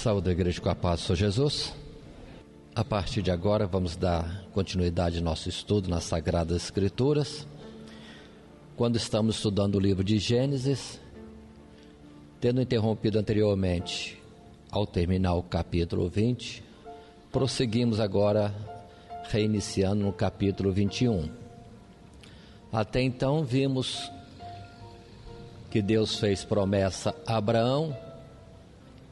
Saúde a igreja com a paz do Senhor Jesus. A partir de agora vamos dar continuidade ao nosso estudo nas Sagradas Escrituras. Quando estamos estudando o livro de Gênesis, tendo interrompido anteriormente ao terminar o capítulo 20, prosseguimos agora reiniciando no capítulo 21. Até então vimos que Deus fez promessa a Abraão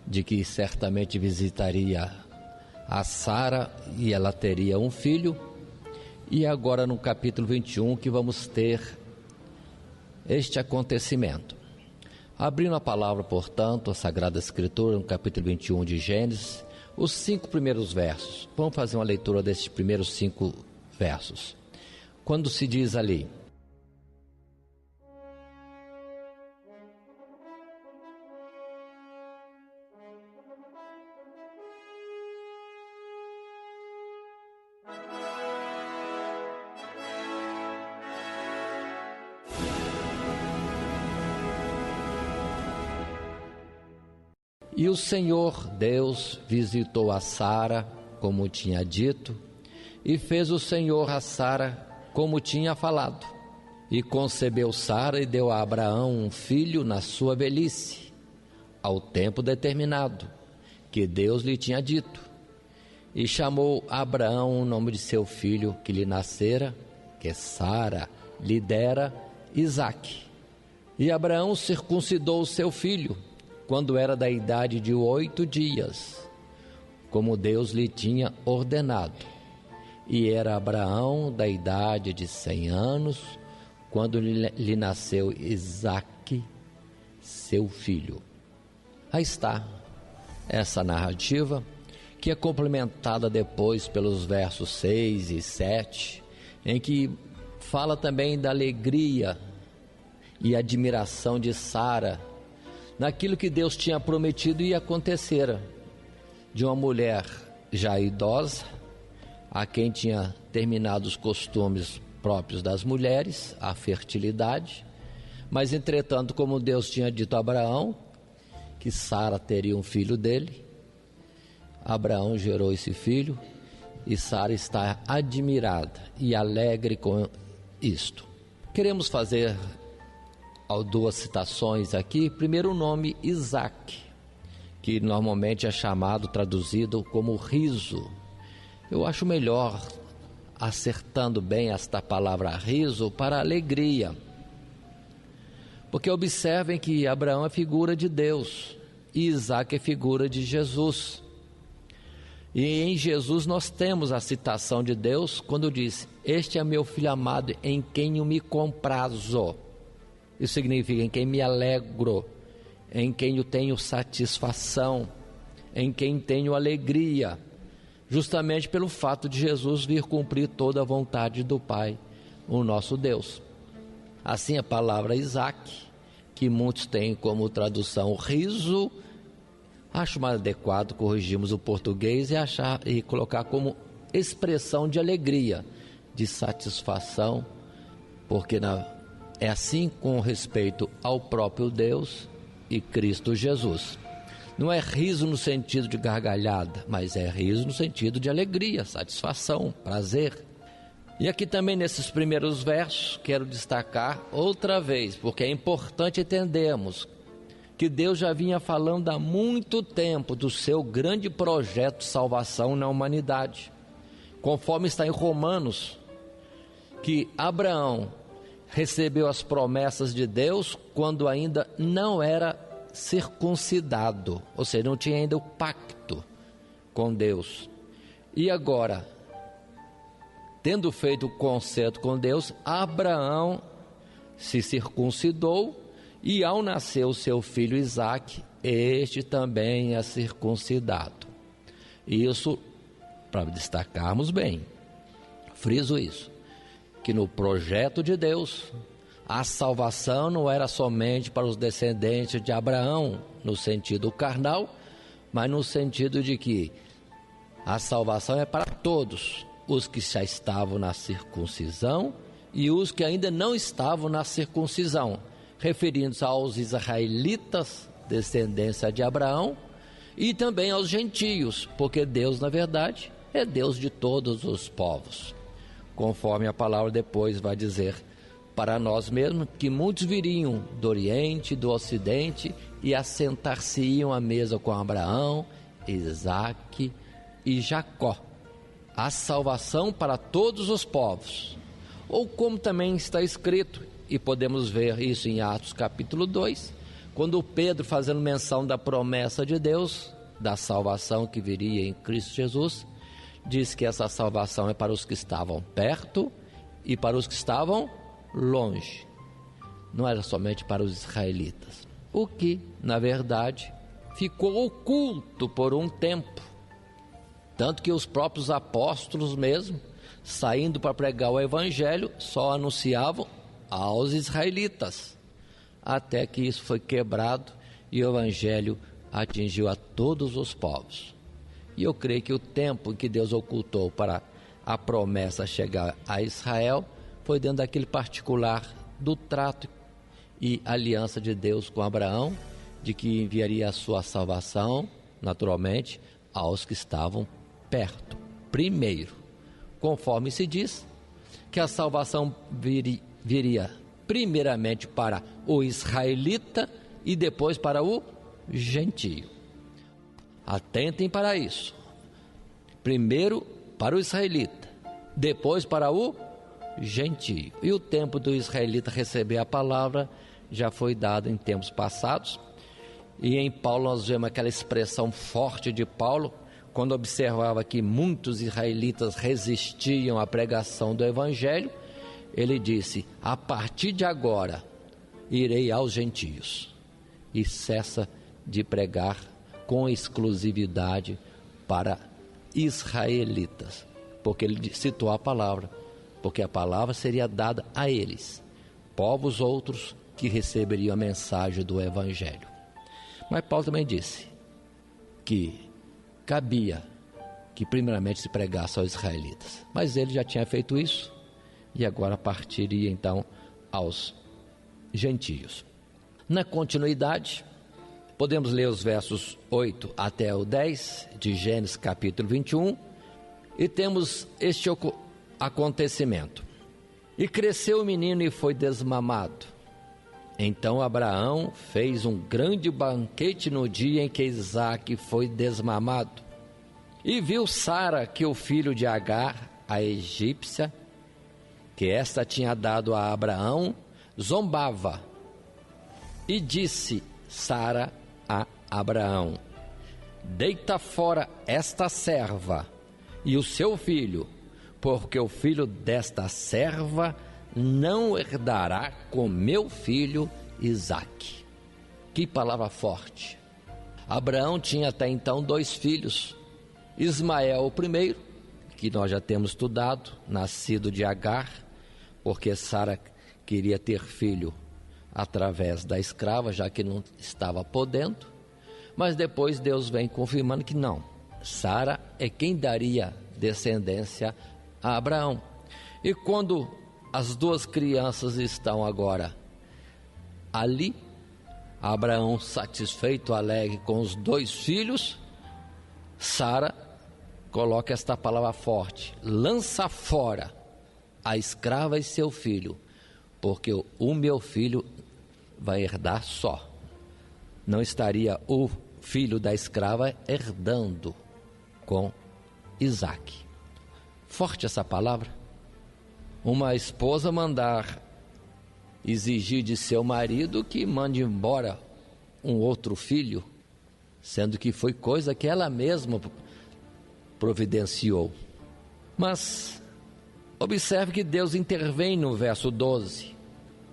de que certamente visitaria a Sara e ela teria um filho. E agora no capítulo 21 que vamos ter este acontecimento. Abrindo a palavra, portanto, a Sagrada Escritura, no capítulo 21 de Gênesis, os 5 primeiros versos. Vamos fazer uma leitura desses primeiros 5 versos. Quando se diz ali: E o Senhor Deus visitou a Sara, como tinha dito, e fez o Senhor a Sara como tinha falado. E concebeu Sara e deu a Abraão um filho na sua velhice, ao tempo determinado, que Deus lhe tinha dito. E chamou Abraão o nome de seu filho que lhe nascera, que Sara lhe dera, Isaque. E Abraão circuncidou o seu filho, quando era da idade de 8 dias, como Deus lhe tinha ordenado. E era Abraão da idade de 100 anos, quando lhe nasceu Isaque, seu filho. Aí está essa narrativa, que é complementada depois pelos versos 6 e 7, em que fala também da alegria e admiração de Sara, naquilo que Deus tinha prometido e acontecera, de uma mulher já idosa, a quem tinha terminado os costumes próprios das mulheres, a fertilidade, mas entretanto, como Deus tinha dito a Abraão, que Sara teria um filho dele, Abraão gerou esse filho, e Sara está admirada e alegre com isto. Queremos fazer 2 citações aqui. Primeiro, o nome Isaque, que normalmente é chamado, traduzido como riso. Eu acho melhor, acertando bem esta palavra riso, para alegria, porque observem que Abraão é figura de Deus e Isaque é figura de Jesus. E em Jesus nós temos a citação de Deus quando diz: este é meu filho amado, em quem eu me comprazo. Isso significa em quem me alegro, em quem eu tenho satisfação, em quem tenho alegria, justamente pelo fato de Jesus vir cumprir toda a vontade do Pai, o nosso Deus. Assim, a palavra Isaque, que muitos têm como tradução riso, acho mais adequado corrigirmos o português e colocar como expressão de alegria, de satisfação, porque é assim com respeito ao próprio Deus e Cristo Jesus. Não é riso no sentido de gargalhada, mas é riso no sentido de alegria, satisfação, prazer. E aqui também nesses primeiros versos quero destacar outra vez, porque é importante entendermos que Deus já vinha falando há muito tempo do seu grande projeto de salvação na humanidade, conforme está em Romanos, que Abraão recebeu as promessas de Deus quando ainda não era circuncidado, ou seja, não tinha ainda o pacto com Deus. E agora, tendo feito o concerto com Deus, Abraão se circuncidou, e ao nascer o seu filho Isaque, este também é circuncidado. Isso para destacarmos bem, friso isso, que no projeto de Deus, a salvação não era somente para os descendentes de Abraão, no sentido carnal, mas no sentido de que a salvação é para todos, os que já estavam na circuncisão e os que ainda não estavam na circuncisão, referindo-se aos israelitas, descendência de Abraão, e também aos gentios, porque Deus, na verdade, é Deus de todos os povos. Conforme a palavra depois vai dizer para nós mesmos, que muitos viriam do Oriente, do Ocidente, e assentar-se-iam à mesa com Abraão, Isaque e Jacó. A salvação para todos os povos. Ou como também está escrito, e podemos ver isso em Atos capítulo 2, quando Pedro, fazendo menção da promessa de Deus, da salvação que viria em Cristo Jesus, diz que essa salvação é para os que estavam perto e para os que estavam longe. Não era somente para os israelitas. O que, na verdade, ficou oculto por um tempo. Tanto que os próprios apóstolos mesmo, saindo para pregar o evangelho, só anunciavam aos israelitas. Até que isso foi quebrado e o evangelho atingiu a todos os povos. E eu creio que o tempo que Deus ocultou para a promessa chegar a Israel foi dentro daquele particular do trato e aliança de Deus com Abraão, de que enviaria a sua salvação, naturalmente, aos que estavam perto. Primeiro, conforme se diz, que a salvação viria primeiramente para o israelita e depois para o gentio. Atentem para isso. Primeiro para o israelita, depois para o gentio. E o tempo do israelita receber a palavra já foi dado em tempos passados. E em Paulo nós vemos aquela expressão forte de Paulo, quando observava que muitos israelitas resistiam à pregação do evangelho. Ele disse: a partir de agora irei aos gentios, e cessa de pregar com exclusividade para israelitas, porque ele citou a palavra, porque a palavra seria dada a eles, povos outros que receberiam a mensagem do evangelho. Mas Paulo também disse que cabia que primeiramente se pregasse aos israelitas, mas ele já tinha feito isso e agora partiria então aos gentios. Na continuidade, podemos ler os versos 8 até o 10 de Gênesis capítulo 21 e temos este acontecimento. E cresceu o menino e foi desmamado. Então Abraão fez um grande banquete no dia em que Isaque foi desmamado. E viu Sara que o filho de Agar, a egípcia, que esta tinha dado a Abraão, zombava. E disse Sara a Abraão: deita fora esta serva e o seu filho, porque o filho desta serva não herdará com meu filho Isaque. Que palavra forte! Abraão tinha até então 2 filhos. Ismael o primeiro, que nós já temos estudado, nascido de Agar, porque Sara queria ter filho através da escrava, já que não estava podendo. Mas depois Deus vem confirmando que não, Sara é quem daria descendência a Abraão. E quando as 2 crianças estão agora ali, Abraão satisfeito, alegre com os 2 filhos, Sara coloca esta palavra forte: lança fora a escrava e seu filho, porque o meu filho vai herdar só. Não estaria o filho da escrava herdando com Isaque. Forte essa palavra. Uma esposa mandar exigir de seu marido que mande embora um outro filho, sendo que foi coisa que ela mesma providenciou. Mas observe que Deus intervém no verso 12.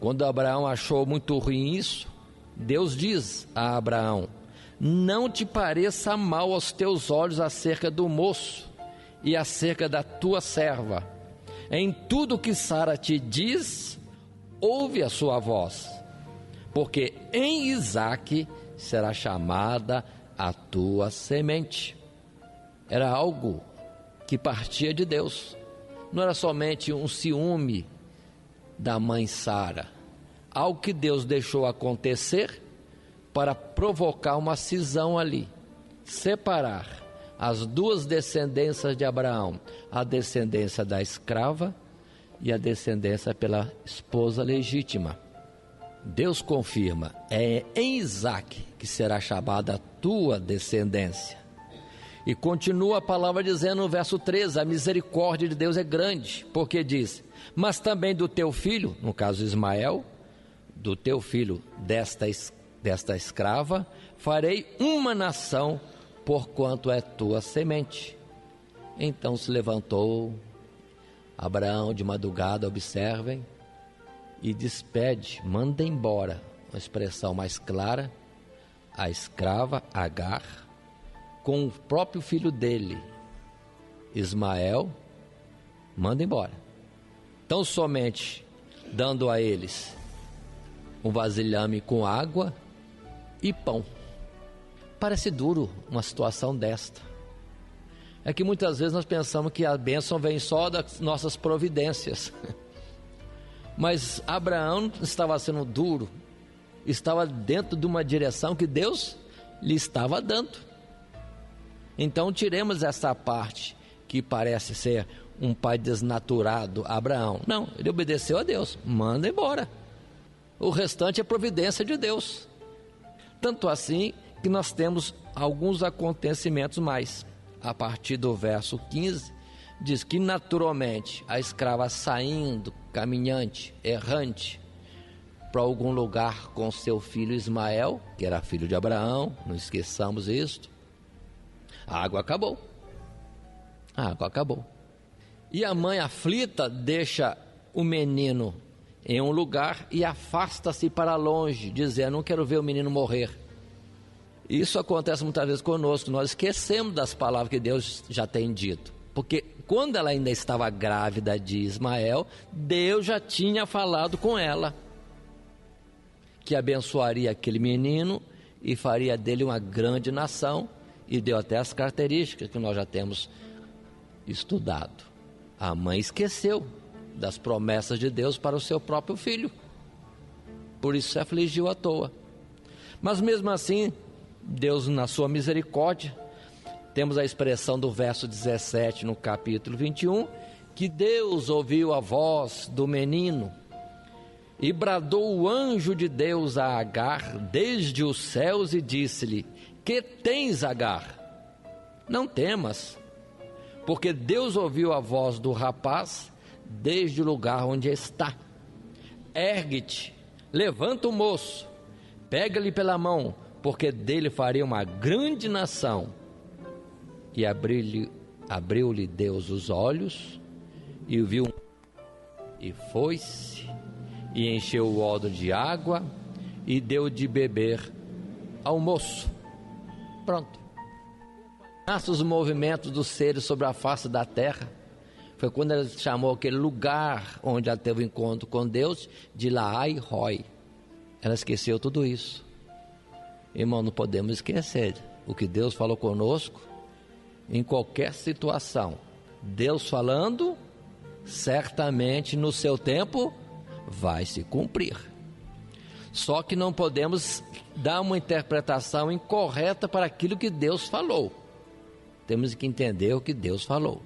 Quando Abraão achou muito ruim isso, Deus diz a Abraão: não te pareça mal aos teus olhos acerca do moço e acerca da tua serva. Em tudo que Sara te diz, ouve a sua voz, porque em Isaque será chamada a tua semente. Era algo que partia de Deus. Não era somente um ciúme da mãe Sara, algo que Deus deixou acontecer para provocar uma cisão ali. separar as duas descendências de Abraão, a descendência da escrava e a descendência pela esposa legítima. Deus confirma, é em Isaque que será chamada a tua descendência. E continua a palavra dizendo no verso 13, a misericórdia de Deus é grande, porque diz, mas também do teu filho, no caso Ismael, do teu filho desta escrava, farei uma nação, porquanto é tua semente. Então se levantou Abraão de madrugada, observem, e despede, manda embora, uma expressão mais clara, a escrava Agar, com o próprio filho dele, Ismael, manda embora. Tão somente dando a eles um vasilhame com água e pão. Parece duro uma situação desta. É que muitas vezes nós pensamos que a bênção vem só das nossas providências. Mas Abraão estava sendo duro, estava dentro de uma direção que Deus lhe estava dando. Então tiremos essa parte que parece ser um pai desnaturado, Abraão. Não, ele obedeceu a Deus, manda embora. O restante é providência de Deus. Tanto assim que nós temos alguns acontecimentos mais. A partir do verso 15, diz que naturalmente a escrava saindo, caminhante, errante, para algum lugar com seu filho Ismael, que era filho de Abraão, não esqueçamos isto, a água acabou. A água acabou. E a mãe aflita deixa o menino em um lugar e afasta-se para longe, dizendo, não quero ver o menino morrer. Isso acontece muitas vezes conosco, nós esquecemos das palavras que Deus já tem dito. Porque quando ela ainda estava grávida de Ismael, Deus já tinha falado com ela que abençoaria aquele menino e faria dele uma grande nação, e deu até as características que nós já temos estudado. A mãe esqueceu das promessas de Deus para o seu próprio filho, por isso se afligiu à toa. Mas mesmo assim, Deus, na sua misericórdia, temos a expressão do verso 17 no capítulo 21, que Deus ouviu a voz do menino e bradou o anjo de Deus a Agar desde os céus e disse-lhe, que tens, Agar? Não temas, porque Deus ouviu a voz do rapaz desde o lugar onde está. Ergue-te, levanta o moço, pega-lhe pela mão, porque dele faria uma grande nação. E abriu-lhe Deus os olhos, e viu, e foi-se, e encheu o odre de água, e deu de beber ao moço. Pronto. Os movimentos dos seres sobre a face da terra, foi quando ele chamou aquele lugar onde ela teve o encontro com Deus, de Laai Roi. Ela esqueceu tudo isso. Irmão, não podemos esquecer o que Deus falou conosco em qualquer situação. Deus falando, certamente no seu tempo vai se cumprir. Só que não podemos dar uma interpretação incorreta para aquilo que Deus falou. Temos que entender o que Deus falou.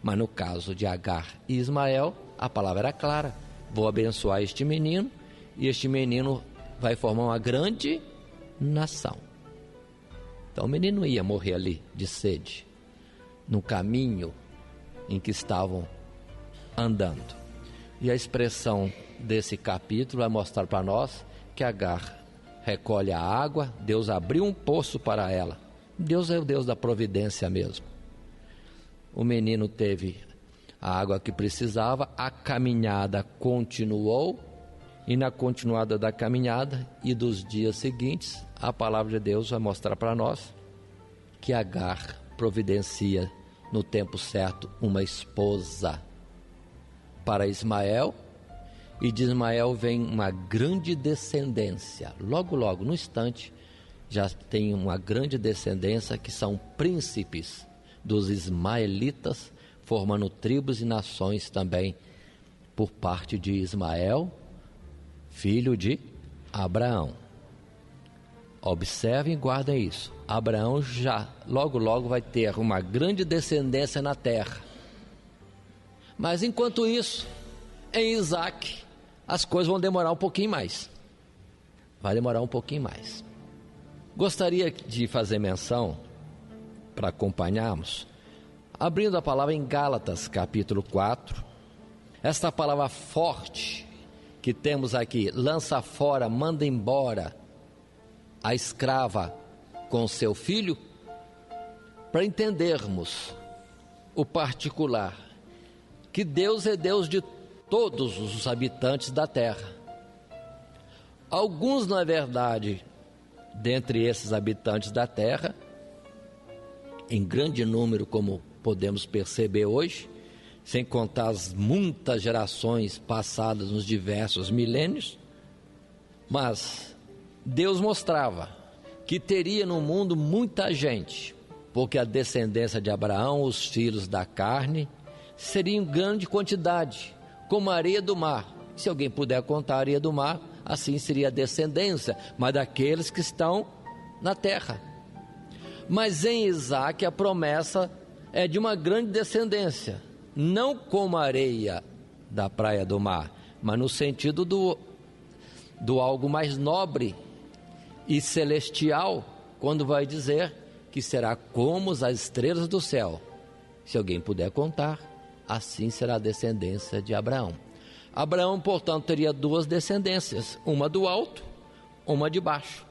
Mas no caso de Agar e Ismael, a palavra era clara: vou abençoar este menino, e este menino vai formar uma grande nação. Então o menino ia morrer ali de sede, no caminho em que estavam andando. E a expressão desse capítulo vai mostrar para nós que Agar recolhe a água, Deus abriu um poço para ela. Deus é o Deus da providência mesmo. O menino teve a água que precisava, a caminhada continuou, e na continuada da caminhada e dos dias seguintes, a palavra de Deus vai mostrar para nós que Agar providencia no tempo certo uma esposa para Ismael, e de Ismael vem uma grande descendência. Logo, logo, no instante, já tem uma grande descendência que são príncipes dos ismaelitas, formando tribos e nações também por parte de Ismael, filho de Abraão. Observem e guardem isso. Abraão já logo vai ter uma grande descendência na terra. Mas enquanto isso, em Isaac, as coisas vão demorar um pouquinho mais. Vai demorar um pouquinho mais. Gostaria de fazer menção, para acompanharmos, abrindo a palavra em Gálatas, capítulo 4. Esta palavra forte que temos aqui, lança fora, manda embora a escrava com seu filho, para entendermos o particular, que Deus é Deus de todos os habitantes da terra. Alguns, na verdade, dentre esses habitantes da terra, em grande número, como podemos perceber hoje, sem contar as muitas gerações passadas nos diversos milênios, mas Deus mostrava que teria no mundo muita gente, porque a descendência de Abraão, os filhos da carne, seria em grande quantidade, como a areia do mar. Se alguém puder contar a areia do mar, assim seria a descendência, mas daqueles que estão na terra. Mas em Isaac a promessa é de uma grande descendência, não como a areia da praia do mar, mas no sentido do algo mais nobre e celestial, quando vai dizer que será como as estrelas do céu. Se alguém puder contar, assim será a descendência de Abraão. Abraão, portanto, teria duas descendências, uma do alto, uma de baixo.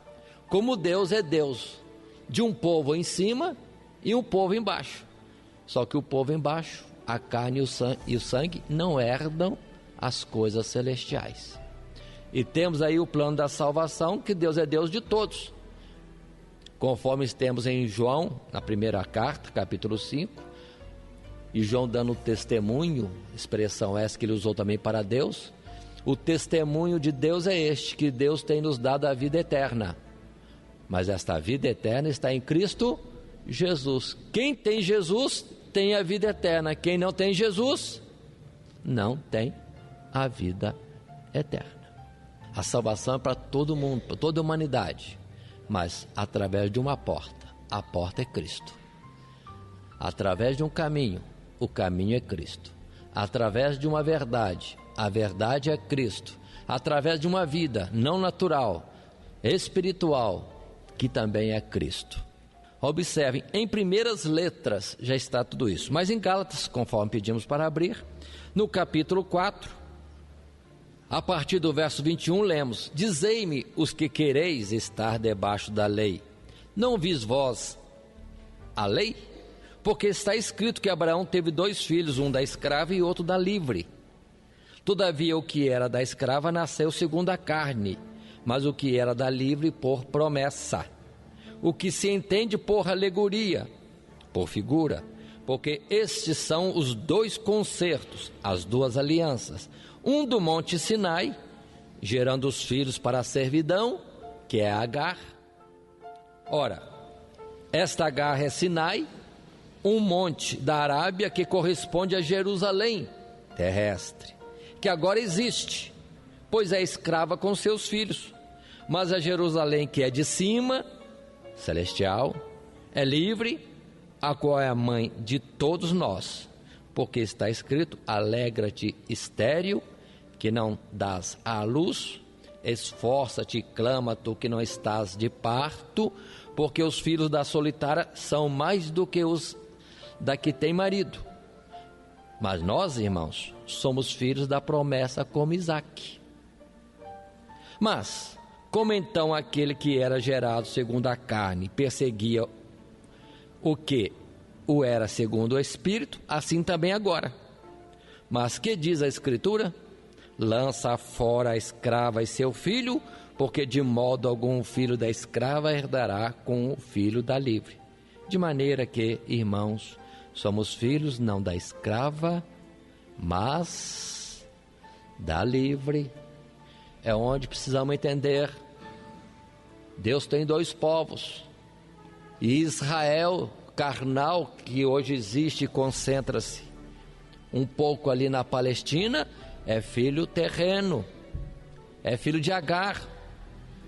Como Deus é Deus de um povo em cima e um povo embaixo. Só que o povo embaixo, a carne e o sangue, não herdam as coisas celestiais. E temos aí o plano da salvação, que Deus é Deus de todos. Conforme temos em João, na primeira carta, capítulo 5, e João dando testemunho, expressão essa que ele usou também para Deus, o testemunho de Deus é este, que Deus tem nos dado a vida eterna. Mas esta vida eterna está em Cristo Jesus. Quem tem Jesus tem a vida eterna. Quem não tem Jesus não tem a vida eterna. A salvação é para todo mundo, para toda a humanidade, mas através de uma porta. A porta é Cristo. Através de um caminho, o caminho é Cristo. Através de uma verdade, a verdade é Cristo. Através de uma vida não natural, espiritual, que também é Cristo. Observem, em primeiras letras já está tudo isso. Mas em Gálatas, conforme pedimos para abrir, no capítulo 4, a partir do verso 21, lemos: Dizei-me os que quereis estar debaixo da lei, não vis vós a lei? Porque está escrito que Abraão teve 2 filhos, um da escrava e outro da livre. Todavia o que era da escrava nasceu segundo a carne, mas o que era da livre por promessa. O que se entende por alegoria, por figura, porque estes são os 2 concertos, as 2 alianças, um do monte Sinai, gerando os filhos para a servidão, que é Agar. Ora, esta Agar é Sinai, um monte da Arábia que corresponde a Jerusalém terrestre, que agora existe, pois é escrava com seus filhos. Mas a Jerusalém que é de cima, celestial, é livre, a qual é a mãe de todos nós, porque está escrito: alegra-te, estéril, que não dás à luz, esforça-te e clama, tu que não estás de parto, porque os filhos da solitária são mais do que os da que tem marido. Mas nós, irmãos, somos filhos da promessa como Isaque. Mas como então aquele que era gerado segundo a carne perseguia o que o era segundo o Espírito, assim também agora. Mas que diz a Escritura? Lança fora a escrava e seu filho, porque de modo algum o filho da escrava herdará com o filho da livre. De maneira que, irmãos, somos filhos não da escrava, mas da livre. É onde precisamos entender. Deus tem 2 povos. E Israel carnal, que hoje existe e concentra-se um pouco ali na Palestina, é filho terreno, é filho de Agar,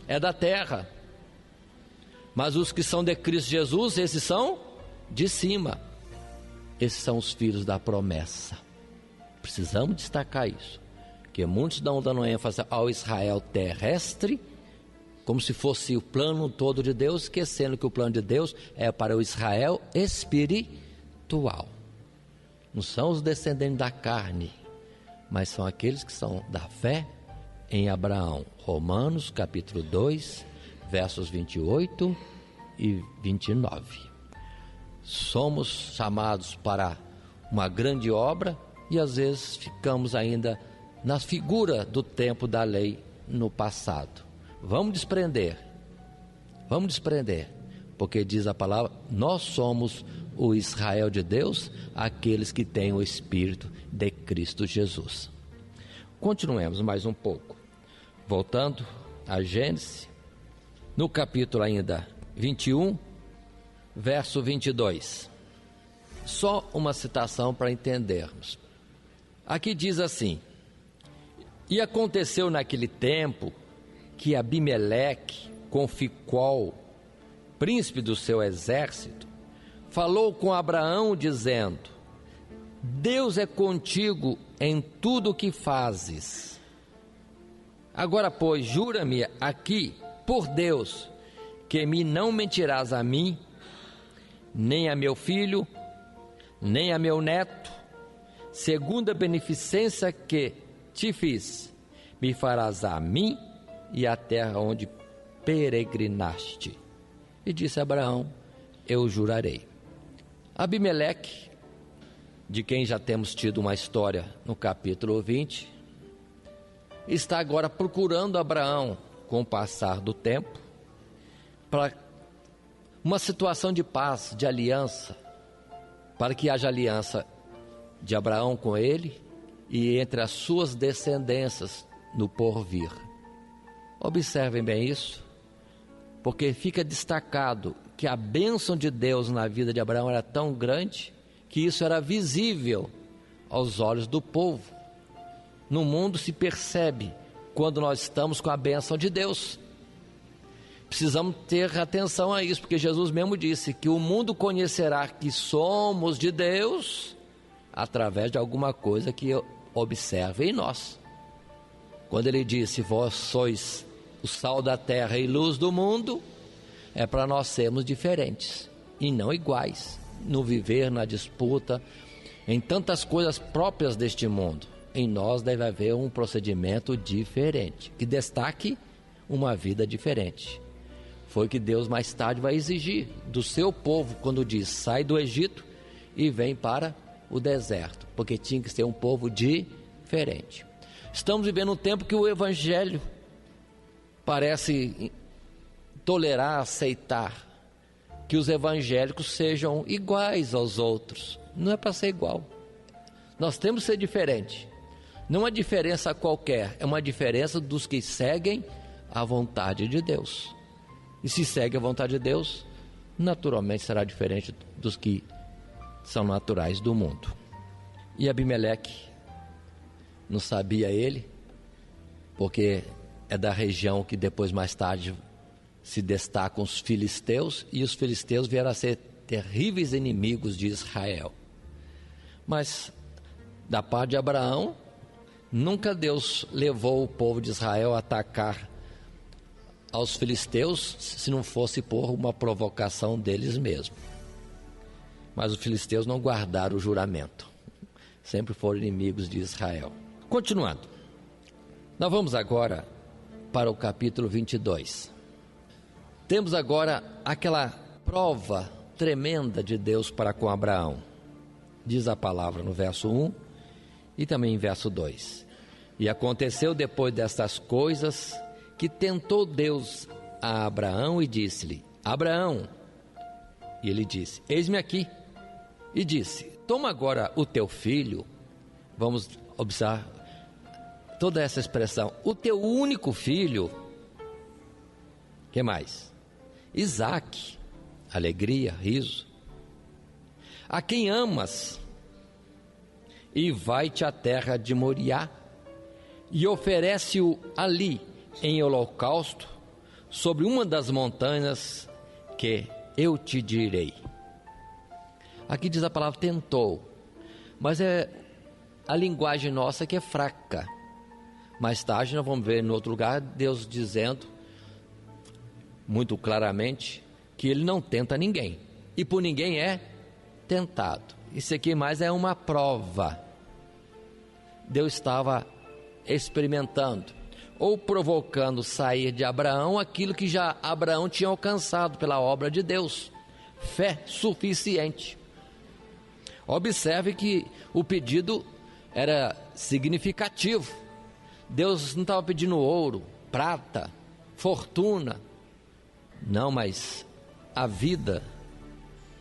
é da terra. Mas os que são de Cristo Jesus, esses são de cima. Esses são os filhos da promessa. Precisamos destacar isso, que muitos estão dando ênfase ao Israel terrestre, como se fosse o plano todo de Deus, esquecendo que o plano de Deus é para o Israel espiritual. Não são os descendentes da carne, mas são aqueles que são da fé em Abraão. Romanos capítulo 2, versos 28 e 29. Somos chamados para uma grande obra e às vezes ficamos ainda na figura do tempo da lei no passado. Vamos desprender, porque diz a palavra, nós somos o Israel de Deus, aqueles que têm o Espírito de Cristo Jesus. Continuemos mais um pouco, voltando a Gênesis, no capítulo ainda 21, verso 22. Só uma citação para entendermos. Aqui diz assim: e aconteceu naquele tempo que Abimeleque, com Ficol, príncipe do seu exército, falou com Abraão dizendo: Deus é contigo em tudo o que fazes. Agora, pois, jura-me aqui, por Deus, que me não mentirás a mim, nem a meu filho, nem a meu neto, segundo a beneficência que te fiz, me farás a mim e a terra onde peregrinaste. E disse Abraão: eu jurarei. Abimeleque, de quem já temos tido uma história no capítulo 20, está agora procurando Abraão, com o passar do tempo, para uma situação de paz, de aliança, para que haja aliança de Abraão com ele e entre as suas descendências no porvir. Observem bem isso, porque fica destacado que a bênção de Deus na vida de Abraão era tão grande que isso era visível aos olhos do povo. No mundo se percebe quando nós estamos com a bênção de Deus. Precisamos ter atenção a isso, porque Jesus mesmo disse que o mundo conhecerá que somos de Deus através de alguma coisa que observe em nós. Quando ele disse: vós sois o sal da terra e luz do mundo, é para nós sermos diferentes e não iguais, no viver, na disputa, em tantas coisas próprias deste mundo. Em nós deve haver um procedimento diferente, que destaque uma vida diferente. Foi o que Deus mais tarde vai exigir do seu povo, quando diz: sai do Egito e vem para o deserto, porque tinha que ser um povo diferente. Estamos vivendo um tempo que o Evangelho parece tolerar, aceitar que os evangélicos sejam iguais aos outros. Não é para ser igual. Nós temos que ser diferente. Não é uma diferença qualquer, é uma diferença dos que seguem a vontade de Deus. E se segue a vontade de Deus, naturalmente será diferente dos que são naturais do mundo. E Abimeleque, não sabia ele, porque é da região que depois, mais tarde, se destacam os filisteus, e os filisteus vieram a ser terríveis inimigos de Israel. Mas, da parte de Abraão, nunca Deus levou o povo de Israel a atacar aos filisteus, se não fosse por uma provocação deles mesmos. Mas os filisteus não guardaram o juramento, sempre foram inimigos de Israel. Continuando, nós vamos agora para o capítulo 22. Temos agora aquela prova tremenda de Deus para com Abraão. Diz a palavra no verso 1 e também em verso 2. E aconteceu depois destas coisas que tentou Deus a Abraão e disse-lhe: Abraão. E ele disse: eis-me aqui. E disse: toma agora o teu filho. Vamos observar toda essa expressão: o teu único filho. Que mais? Isaque, alegria, riso. A quem amas, e vai-te à terra de Moriá, e oferece-o ali em holocausto, sobre uma das montanhas porque eu te direi. Aqui diz a palavra tentou, mas é a linguagem nossa que é fraca. Mais tarde nós vamos ver em outro lugar Deus dizendo muito claramente que ele não tenta ninguém, e por ninguém é tentado. Isso aqui mais é uma prova. Deus estava experimentando ou provocando sair de Abraão aquilo que já Abraão tinha alcançado pela obra de Deus, fé suficiente. Observe que o pedido era significativo. Deus não estava pedindo ouro, prata, fortuna, não, mas a vida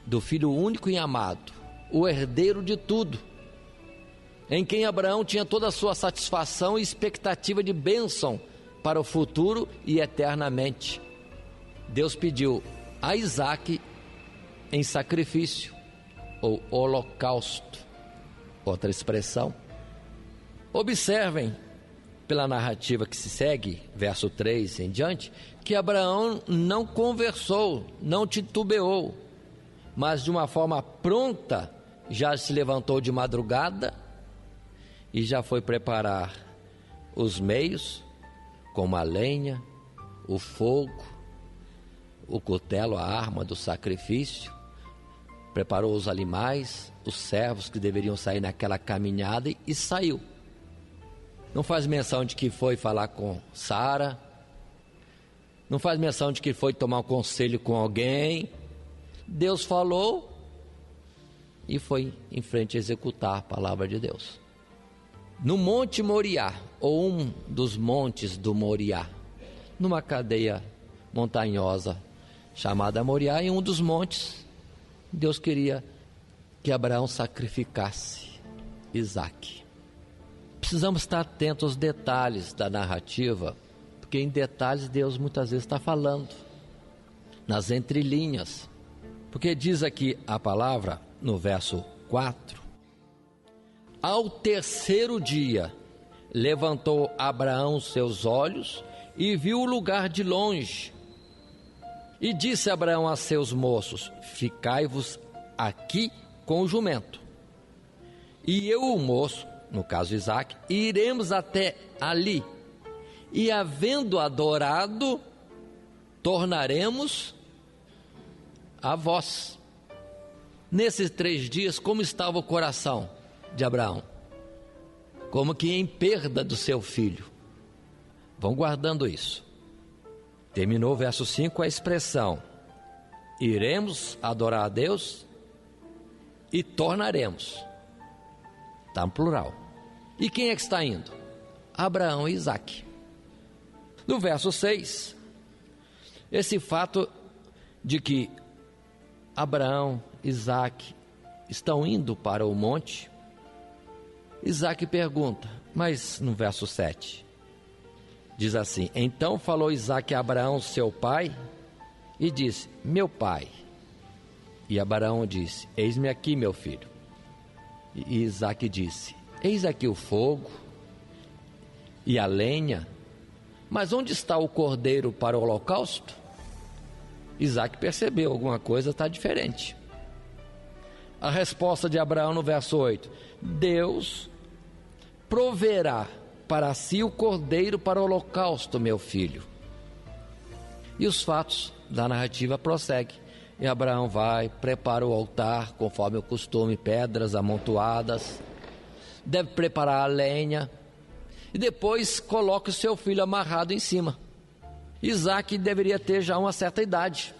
do Filho único e amado, o herdeiro de tudo, em quem Abraão tinha toda a sua satisfação e expectativa de bênção para o futuro e eternamente. Deus pediu a Isaque em sacrifício, ou holocausto, outra expressão. Observem, pela narrativa que se segue, verso 3 em diante, que Abraão não conversou, não titubeou, mas de uma forma pronta, já se levantou de madrugada e já foi preparar os meios, como a lenha, o fogo, o cutelo, a arma do sacrifício. Preparou os animais, os servos que deveriam sair naquela caminhada e saiu. Não faz menção de que foi falar com Sara, não faz menção de que foi tomar um conselho com alguém. Deus falou e foi em frente a executar a palavra de Deus. No Monte Moriá, ou um dos montes do Moriá, numa cadeia montanhosa chamada Moriá, em um dos montes, Deus queria que Abraão sacrificasse Isaque. Precisamos estar atentos aos detalhes da narrativa, porque em detalhes Deus muitas vezes está falando, nas entrelinhas. Porque diz aqui a palavra, no verso 4, ao terceiro dia, levantou Abraão seus olhos e viu o lugar de longe. E disse Abraão a seus moços: ficai-vos aqui com o jumento, e eu, o moço, no caso Isaque, iremos até ali, e havendo adorado, tornaremos a vós. Nesses 3 dias, como estava o coração de Abraão? Como que em perda do seu filho. Vão guardando isso. Terminou o verso 5 a expressão: iremos adorar a Deus e tornaremos. Está no plural. E quem é que está indo? Abraão e Isaque. No verso 6, esse fato de que Abraão e Isaque estão indo para o monte, Isaque pergunta, mas no verso 7, diz assim: então falou Isaque a Abraão seu pai e disse: meu pai. E Abraão disse: eis-me aqui, meu filho. E Isaque disse: eis aqui o fogo e a lenha, mas onde está o cordeiro para o holocausto? Isaque percebeu, alguma coisa está diferente. A resposta de Abraão no verso 8: Deus proverá para si o cordeiro para o holocausto, meu filho. E os fatos da narrativa prosseguem. E Abraão vai, prepara o altar, conforme o costume, pedras amontoadas, deve preparar a lenha, e depois coloca o seu filho amarrado em cima. Isaque deveria ter já uma certa idade.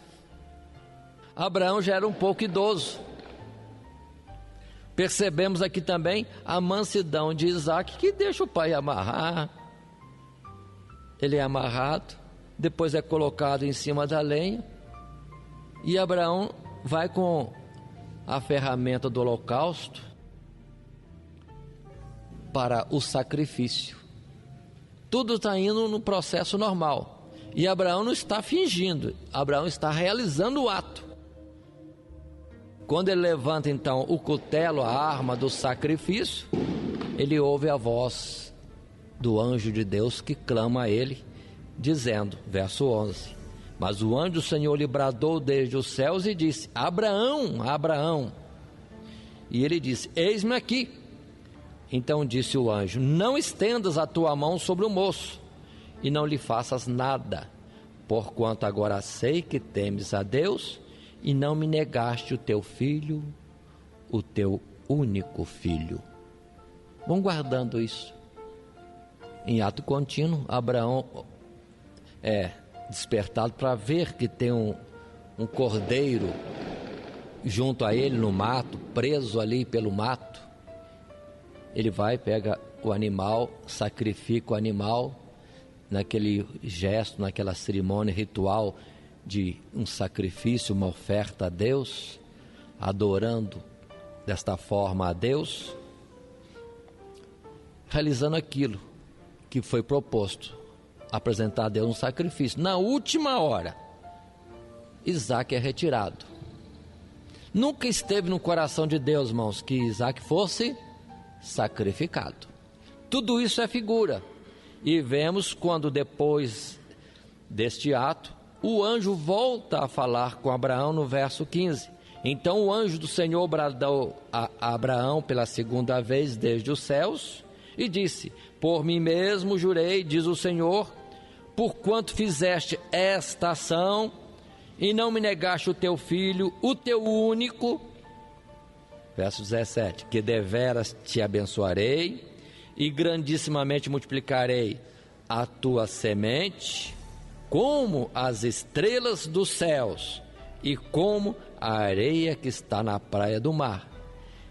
Abraão já era um pouco idoso. Percebemos aqui também a mansidão de Isaque, que deixa o pai amarrar. Ele é amarrado, depois é colocado em cima da lenha, e Abraão vai com a ferramenta do holocausto para o sacrifício. Tudo está indo no processo normal, e Abraão não está fingindo, Abraão está realizando o ato. Quando ele levanta então o cutelo, a arma do sacrifício, ele ouve a voz do anjo de Deus que clama a ele, dizendo, verso 11: Mas o anjo do Senhor lhe bradou desde os céus e disse: Abraão, Abraão. E ele disse: Eis-me aqui. Então disse o anjo: Não estendas a tua mão sobre o moço, e não lhe faças nada, porquanto agora sei que temes a Deus, e não me negaste o teu filho, o teu único filho. Vão guardando isso. Em ato contínuo, Abraão é despertado para ver que tem um cordeiro junto a ele no mato, preso ali pelo mato. Ele vai, pega o animal, sacrifica o animal, naquele gesto, naquela cerimônia ritual de um sacrifício, uma oferta a Deus, adorando desta forma a Deus, realizando aquilo que foi proposto, apresentar a Deus um sacrifício. Na última hora, Isaac é retirado. Nunca esteve no coração de Deus, irmãos, que Isaac fosse sacrificado. Tudo isso é figura. E vemos quando depois deste ato, o anjo volta a falar com Abraão no verso 15. Então o anjo do Senhor bradou a Abraão pela segunda vez desde os céus e disse: Por mim mesmo jurei, diz o Senhor, porquanto fizeste esta ação e não me negaste o teu filho, o teu único. Verso 17: Que deveras te abençoarei e grandissimamente multiplicarei a tua semente como as estrelas dos céus e como a areia que está na praia do mar.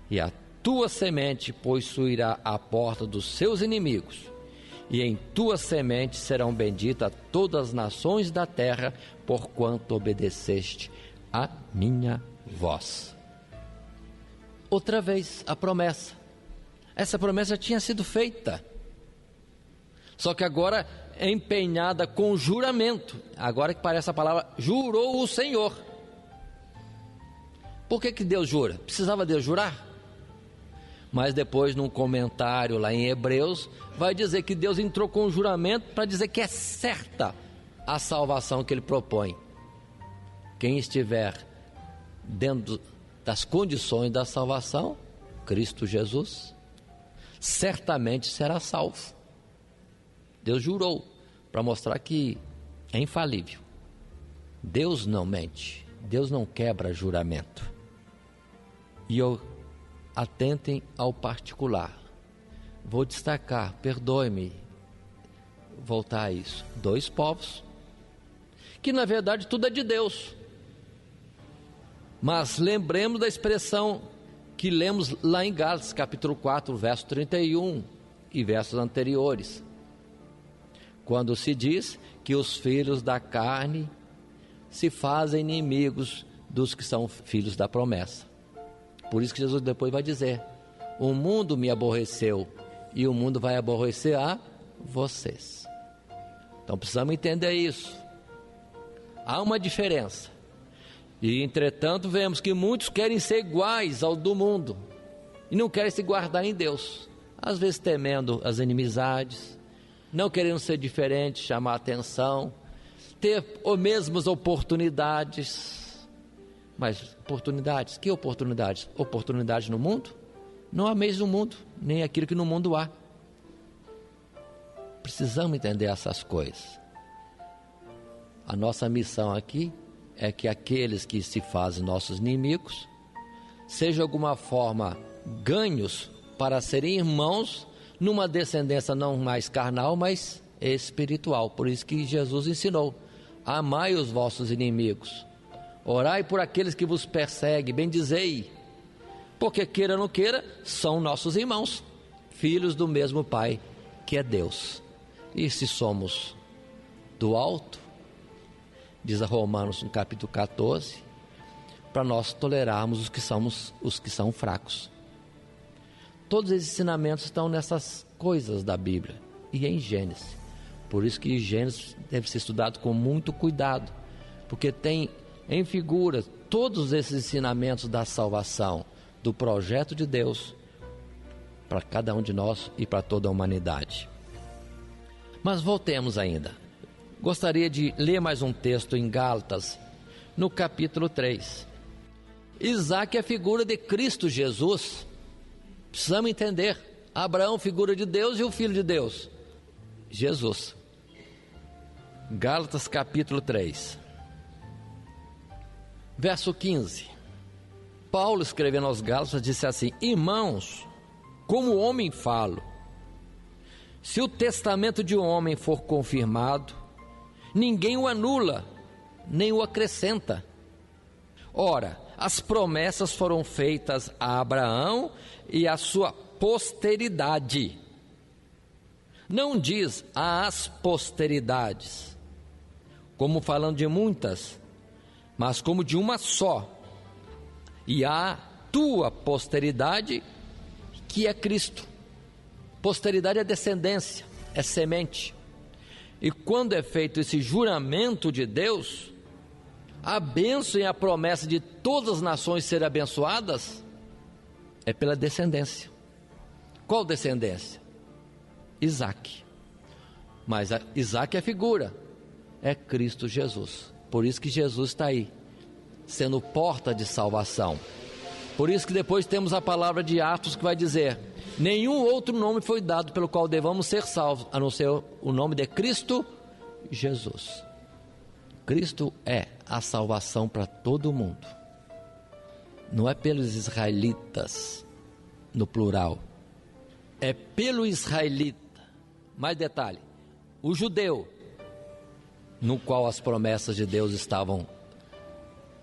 E a tua semente possuirá a porta dos seus inimigos, e em tua semente serão benditas todas as nações da terra, porquanto obedeceste a minha voz. Outra vez a promessa. Essa promessa tinha sido feita, só que agora é empenhada com juramento. Agora que parece a palavra, jurou o Senhor. Por que Deus jura? Precisava Deus jurar? Mas depois, num comentário lá em Hebreus, vai dizer que Deus entrou com um juramento para dizer que é certa a salvação que Ele propõe. Quem estiver dentro das condições da salvação, Cristo Jesus, certamente será salvo. Deus jurou para mostrar que é infalível. Deus não mente, Deus não quebra juramento. E atentem ao particular. Vou destacar, perdoe-me voltar a isso, 2 povos, que na verdade tudo é de Deus. Mas lembremos da expressão que lemos lá em Gálatas, capítulo 4, verso 31 e versos anteriores, quando se diz que os filhos da carne se fazem inimigos dos que são filhos da promessa. Por isso que Jesus depois vai dizer: o mundo me aborreceu e o mundo vai aborrecer a vocês. Então precisamos entender isso. Há uma diferença. E entretanto vemos que muitos querem ser iguais ao do mundo e não querem se guardar em Deus, às vezes temendo as inimizades, não querendo ser diferente, chamar atenção, ter as mesmas oportunidades. Mas oportunidades, que oportunidades? Oportunidades no mundo? Não há meios no mundo, nem aquilo que no mundo há. Precisamos entender essas coisas. A nossa missão aqui é que aqueles que se fazem nossos inimigos sejam de alguma forma ganhos para serem irmãos numa descendência não mais carnal, mas espiritual. Por isso que Jesus ensinou: amai os vossos inimigos, orai por aqueles que vos perseguem, bendizei, porque queira ou não queira, são nossos irmãos, filhos do mesmo Pai, que é Deus. E se somos do alto, diz a Romanos no capítulo 14, para nós tolerarmos os que são fracos. Todos esses ensinamentos estão nessas coisas da Bíblia e em Gênesis. Por isso que Gênesis deve ser estudado com muito cuidado, porque tem em figura todos esses ensinamentos da salvação, do projeto de Deus para cada um de nós e para toda a humanidade. Mas voltemos ainda. Gostaria de ler mais um texto em Gálatas, no capítulo 3. Isaac é a figura de Cristo Jesus. Precisamos entender. Abraão, figura de Deus, e o Filho de Deus, Jesus. Gálatas capítulo 3, verso 15. Paulo, escrevendo aos Gálatas, disse assim: irmãos, como homem falo, se o testamento de um homem for confirmado, ninguém o anula, nem o acrescenta. Ora, as promessas foram feitas a Abraão e a sua posteridade. Não diz às posteridades, como falando de muitas, mas como de uma só. E a tua posteridade, que é Cristo. Posteridade é descendência, é semente. E quando é feito esse juramento de Deus, a bênção e a promessa de todas as nações serem abençoadas é pela descendência. Qual descendência? Isaac. Mas Isaac é figura, é Cristo Jesus. Por isso que Jesus está aí, sendo porta de salvação. Por isso que depois temos a palavra de Atos que vai dizer: nenhum outro nome foi dado pelo qual devamos ser salvos, a não ser o nome de Cristo Jesus. Cristo é a salvação para todo mundo. Não é pelos israelitas, no plural. É pelo israelita. Mais detalhe: o judeu, no qual as promessas de Deus estavam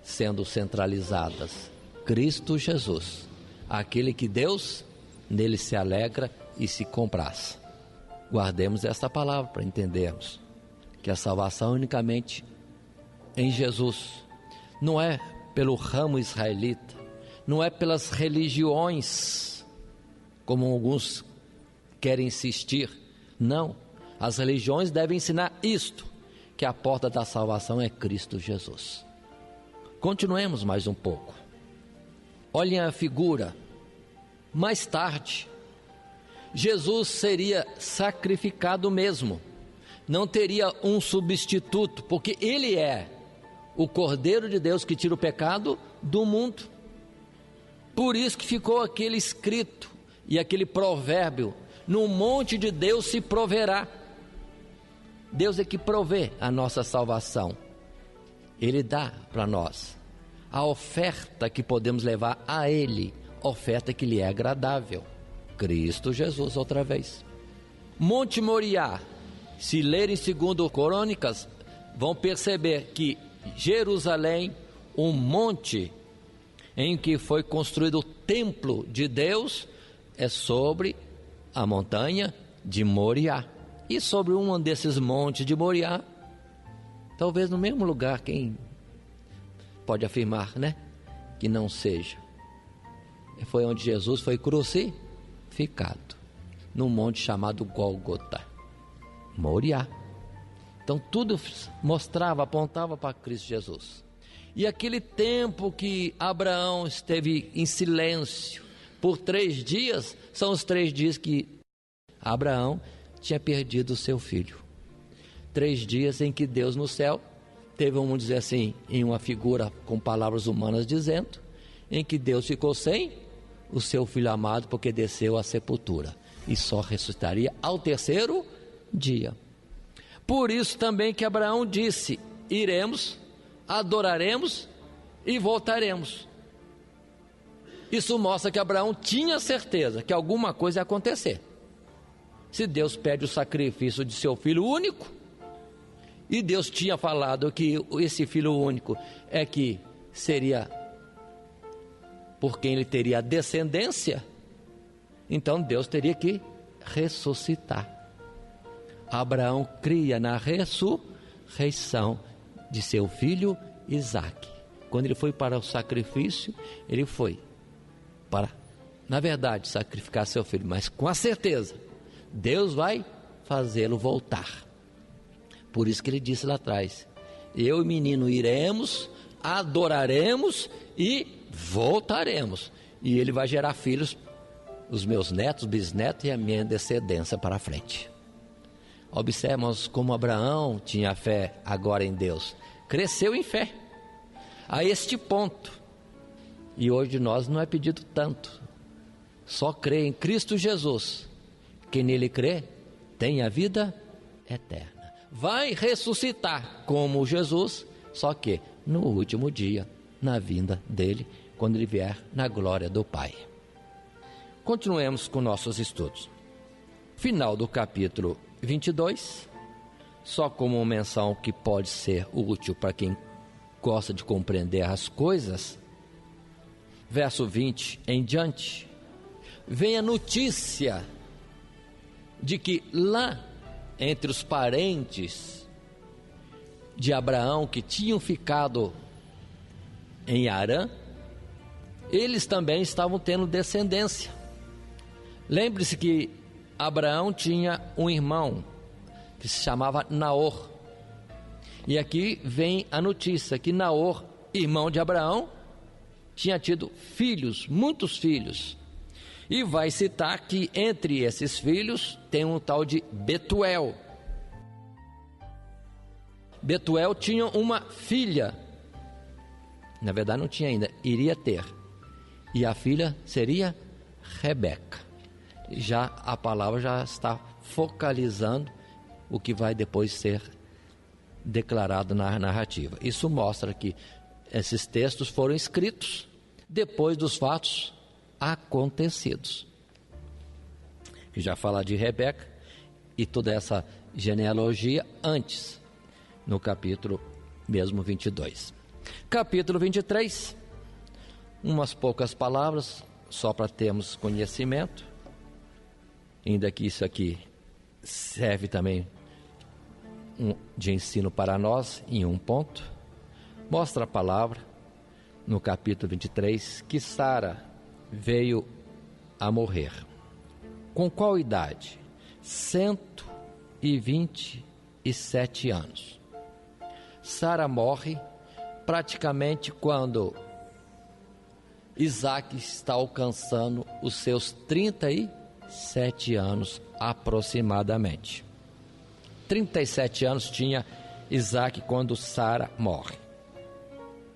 sendo centralizadas. Cristo Jesus, aquele que Deus nele se alegra e se compraz. Guardemos esta palavra para entendermos que a salvação unicamente em Jesus. Não é pelo ramo israelita, não é pelas religiões, como alguns querem insistir. Não, as religiões devem ensinar isto, que a porta da salvação é Cristo Jesus. Continuemos mais um pouco. Olhem a figura. Mais tarde, Jesus seria sacrificado mesmo. Não teria um substituto, porque Ele é o Cordeiro de Deus que tira o pecado do mundo. Por isso que ficou aquele escrito e aquele provérbio: no monte de Deus se proverá. Deus é que provê a nossa salvação. Ele dá para nós a oferta que podemos levar a Ele, oferta que lhe é agradável. Cristo Jesus, outra vez. Monte Moriá, se lerem segundo Crônicas, vão perceber que Jerusalém, um monte em que foi construído o templo de Deus, é sobre a montanha de Moriá. E sobre um desses montes de Moriá, talvez no mesmo lugar, quem pode afirmar, né? Que não seja. Foi onde Jesus foi crucificado, num monte chamado Gólgota, Moriá. Então tudo mostrava, apontava para Cristo Jesus. E aquele tempo que Abraão esteve em silêncio por 3 dias, são os 3 dias que Abraão tinha perdido o seu filho. 3 dias em que Deus no céu teve, vamos dizer assim, em uma figura com palavras humanas dizendo, em que Deus ficou sem o seu filho amado, porque desceu à sepultura e só ressuscitaria ao 3º dia. Por isso também que Abraão disse: iremos, adoraremos e voltaremos. Isso mostra que Abraão tinha certeza que alguma coisa ia acontecer. Se Deus pede o sacrifício de seu filho único, e Deus tinha falado que esse filho único é que seria por quem ele teria descendência, então Deus teria que ressuscitar. Abraão cria na ressurreição de seu filho Isaque. Quando ele foi para o sacrifício, ele foi para, na verdade, sacrificar seu filho, mas com a certeza, Deus vai fazê-lo voltar. Por isso que ele disse lá atrás: eu e o menino iremos, adoraremos e voltaremos. E ele vai gerar filhos, os meus netos, bisnetos e a minha descendência para frente. Observamos como Abraão tinha fé agora em Deus. Cresceu em fé a este ponto. E hoje de nós não é pedido tanto. Só crê em Cristo Jesus. Quem nele crê tem a vida eterna. Vai ressuscitar como Jesus, só que no último dia, na vinda dele, quando ele vier na glória do Pai. Continuemos com nossos estudos. Final do capítulo 22, só como uma menção que pode ser útil para quem gosta de compreender as coisas. Verso 20 em diante, vem a notícia de que lá entre os parentes de Abraão que tinham ficado em Harã, eles também estavam tendo descendência. Lembre-se que Abraão tinha um irmão que se chamava Naor. E aqui vem a notícia que Naor, irmão de Abraão, tinha tido filhos, muitos filhos. E vai citar que entre esses filhos tem um tal de Betuel. Betuel tinha uma filha. Na verdade não tinha ainda, iria ter. E a filha seria Rebeca. Já a palavra já está focalizando o que vai depois ser declarado na narrativa. Isso mostra que esses textos foram escritos depois dos fatos acontecidos. Que já fala de Rebeca e toda essa genealogia antes, no capítulo mesmo 22. Capítulo 23, umas poucas palavras, só para termos conhecimento, ainda que isso aqui serve também de ensino para nós em um ponto. Mostra a palavra no capítulo 23 que Sara veio a morrer. Com qual idade? 127 anos. Sara morre praticamente quando Isaac está alcançando os seus 37 anos aproximadamente. 37 anos tinha Isaac quando Sara morre.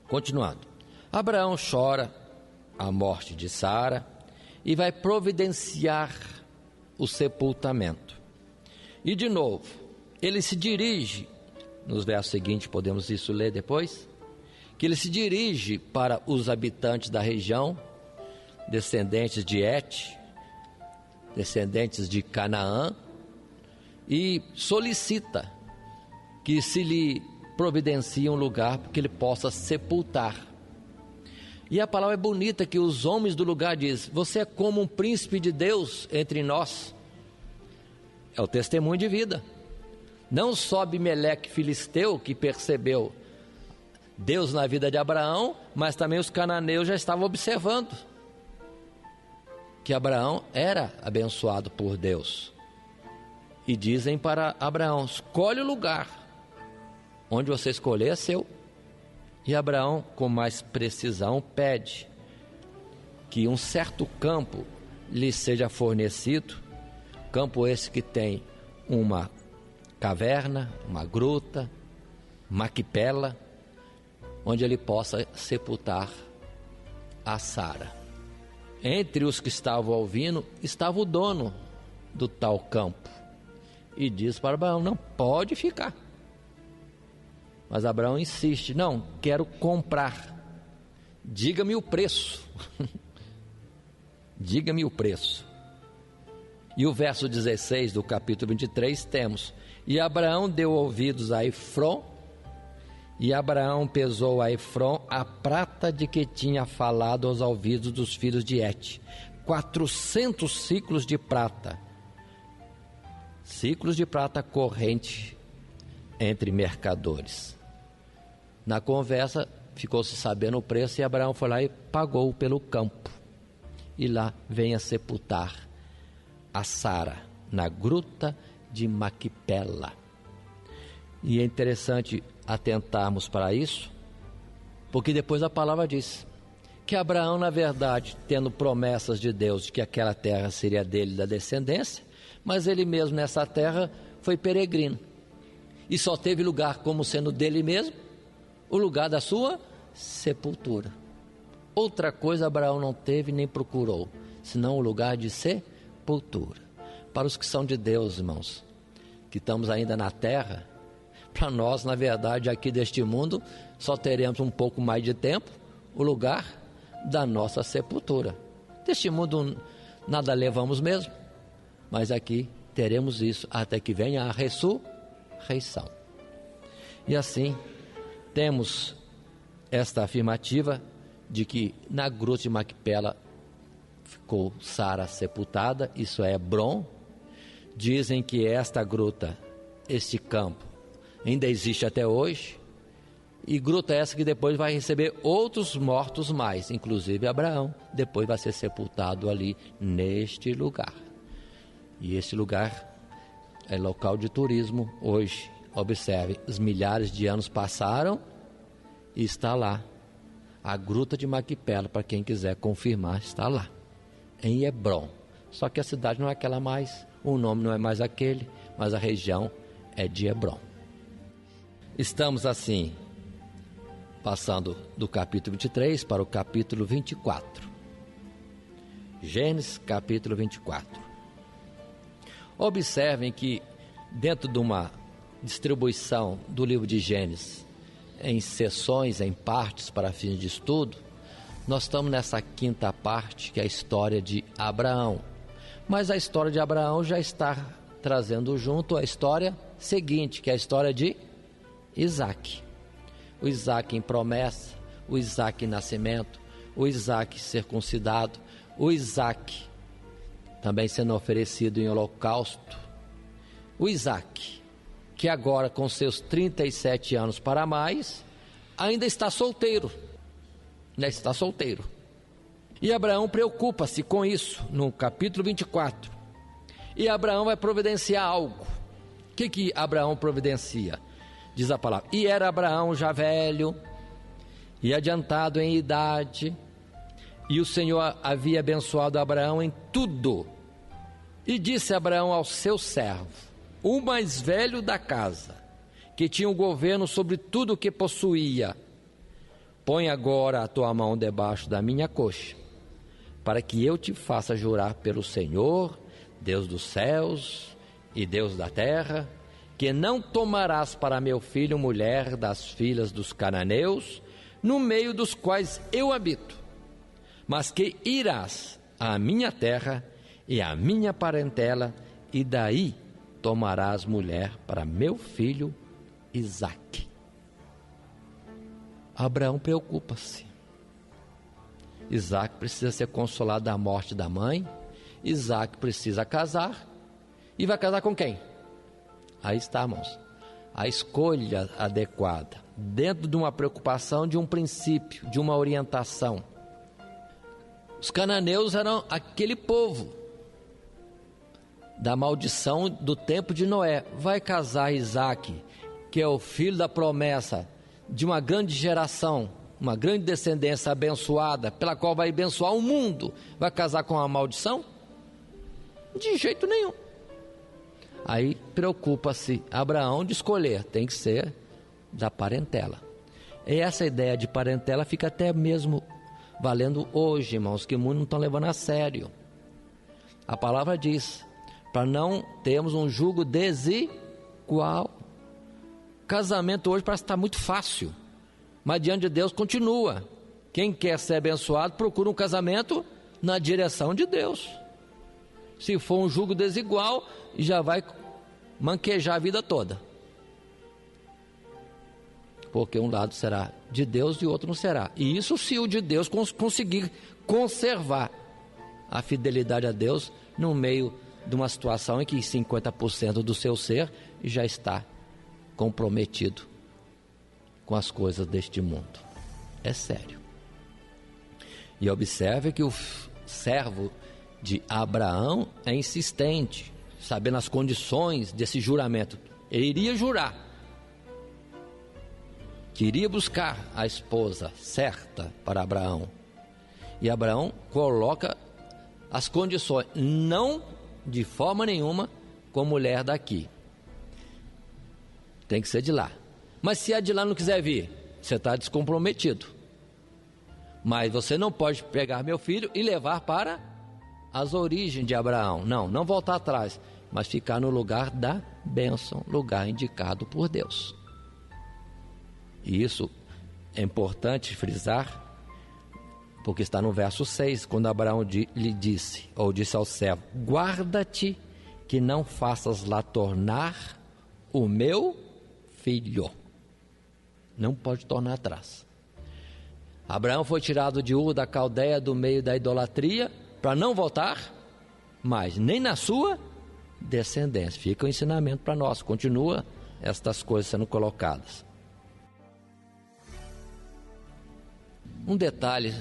Continuando, Abraão chora a morte de Sara e vai providenciar o sepultamento. E de novo, ele se dirige, nos versos seguintes podemos isso ler depois, que ele se dirige para os habitantes da região, descendentes de Et, descendentes de Canaã, e solicita que se lhe providencie um lugar para que ele possa sepultar. E a palavra é bonita, que os homens do lugar dizem: você é como um príncipe de Deus entre nós. É o testemunho de vida. Não só Abimeleque filisteu, que percebeu Deus na vida de Abraão, mas também os cananeus já estavam observando que Abraão era abençoado por Deus. E dizem para Abraão: escolhe o lugar, onde você escolher é seu. E Abraão, com mais precisão, pede que um certo campo lhe seja fornecido, campo esse que tem uma caverna, uma gruta, Maquipela, onde ele possa sepultar a Sara. Entre os que estavam ouvindo, estava o dono do tal campo, e diz para Abraão: não pode ficar. Mas Abraão insiste: não, quero comprar, diga-me o preço. Diga-me o preço. E o verso 16 do capítulo 23 temos: e Abraão deu ouvidos a Efron, e Abraão pesou a Efron a prata de que tinha falado aos ouvidos dos filhos de Et, 400 ciclos de prata. Ciclos de prata corrente entre mercadores. Na conversa ficou-se sabendo o preço, e Abraão foi lá e pagou pelo campo. E lá vem a sepultar a Sara na gruta de Maquipela. E é interessante atentarmos para isso, porque depois a palavra diz que Abraão, na verdade, tendo promessas de Deus de que aquela terra seria dele, da descendência, mas ele mesmo nessa terra foi peregrino e só teve lugar como sendo dele mesmo, o lugar da sua sepultura. Outra coisa Abraão não teve nem procurou, senão o lugar de sepultura. Para os que são de Deus, irmãos, que estamos ainda na terra, para nós, na verdade, aqui deste mundo, só teremos um pouco mais de tempo, o lugar da nossa sepultura. Deste mundo nada levamos mesmo, mas aqui teremos isso até que venha a ressurreição. E assim, temos esta afirmativa de que na gruta de Macpela ficou Sara sepultada, isso é Hebrom. Dizem que esta gruta, este campo, ainda existe até hoje, e gruta essa que depois vai receber outros mortos mais, inclusive Abraão, depois vai ser sepultado ali neste lugar. E este lugar é local de turismo hoje. Observe, os milhares de anos passaram e está lá. A gruta de Macpela, para quem quiser confirmar, está lá, em Hebrom. Só que a cidade não é aquela mais, o nome não é mais aquele, mas a região é de Hebrom. Estamos assim, passando do capítulo 23 para o capítulo 24. Gênesis capítulo 24. Observem que dentro de uma distribuição do livro de Gênesis, em seções, em partes para fins de estudo, nós estamos nessa quinta parte, que é a história de Abraão. Mas a história de Abraão já está trazendo junto a história seguinte, que é a história de Isaac. O Isaac em promessa, o Isaac em nascimento, o Isaac circuncidado, o Isaac também sendo oferecido em holocausto. O Isaac, que agora com seus 37 anos para mais, ainda está solteiro. Ainda está solteiro. E Abraão preocupa-se com isso no capítulo 24. E Abraão vai providenciar algo. O que Abraão providencia? Diz a palavra: e era Abraão já velho e adiantado em idade, e o Senhor havia abençoado Abraão em tudo. E disse Abraão ao seu servo, o mais velho da casa, que tinha o governo sobre tudo o que possuía: põe agora a tua mão debaixo da minha coxa, para que eu te faça jurar pelo Senhor, Deus dos céus e Deus da terra, que não tomarás para meu filho mulher das filhas dos cananeus, no meio dos quais eu habito, mas que irás à minha terra e à minha parentela, e daí tomarás mulher para meu filho Isaque. Abraão preocupa-se. Isaque precisa ser consolado da morte da mãe. Isaque precisa casar. E vai casar com quem? Aí está, irmãos, a escolha adequada, dentro de uma preocupação, de um princípio, de uma orientação. Os cananeus eram aquele povo da maldição do tempo de Noé. Vai casar Isaque, que é o filho da promessa de uma grande geração, uma grande descendência abençoada, pela qual vai abençoar o mundo. Vai casar com a maldição? De jeito nenhum. Aí preocupa-se Abraão de escolher, tem que ser da parentela. E essa ideia de parentela fica até mesmo valendo hoje, irmãos, que muitos não estão levando a sério. A palavra diz, para não termos um jugo desigual. Casamento hoje parece estar muito fácil, mas diante de Deus continua. Quem quer ser abençoado procura um casamento na direção de Deus. Se for um jugo desigual, já vai manquejar a vida toda. Porque um lado será de Deus e o outro não será. E isso se o de Deus conseguir conservar a fidelidade a Deus no meio de uma situação em que 50% do seu ser já está comprometido com as coisas deste mundo. É sério. E observe que o servo de Abraão é insistente, sabendo as condições desse juramento. Ele iria jurar, queria buscar a esposa certa para Abraão. E Abraão coloca as condições, não de forma nenhuma com mulher daqui. tem que ser de lá. Mas se a de lá não quiser vir, você está descomprometido. Mas você não pode pegar meu filho e levar para as origens de Abraão. Não voltar atrás, mas ficar no lugar da bênção, lugar indicado por Deus. E isso é importante frisar, porque está no verso 6, quando Abraão lhe disse, ou disse ao servo: guarda-te que não faças lá tornar o meu filho. Não pode tornar atrás. Abraão foi tirado de Ur da Caldeia, do meio da idolatria, para não voltar mais, nem na sua descendência. Fica o ensinamento para nós, continua estas coisas sendo colocadas. Um detalhe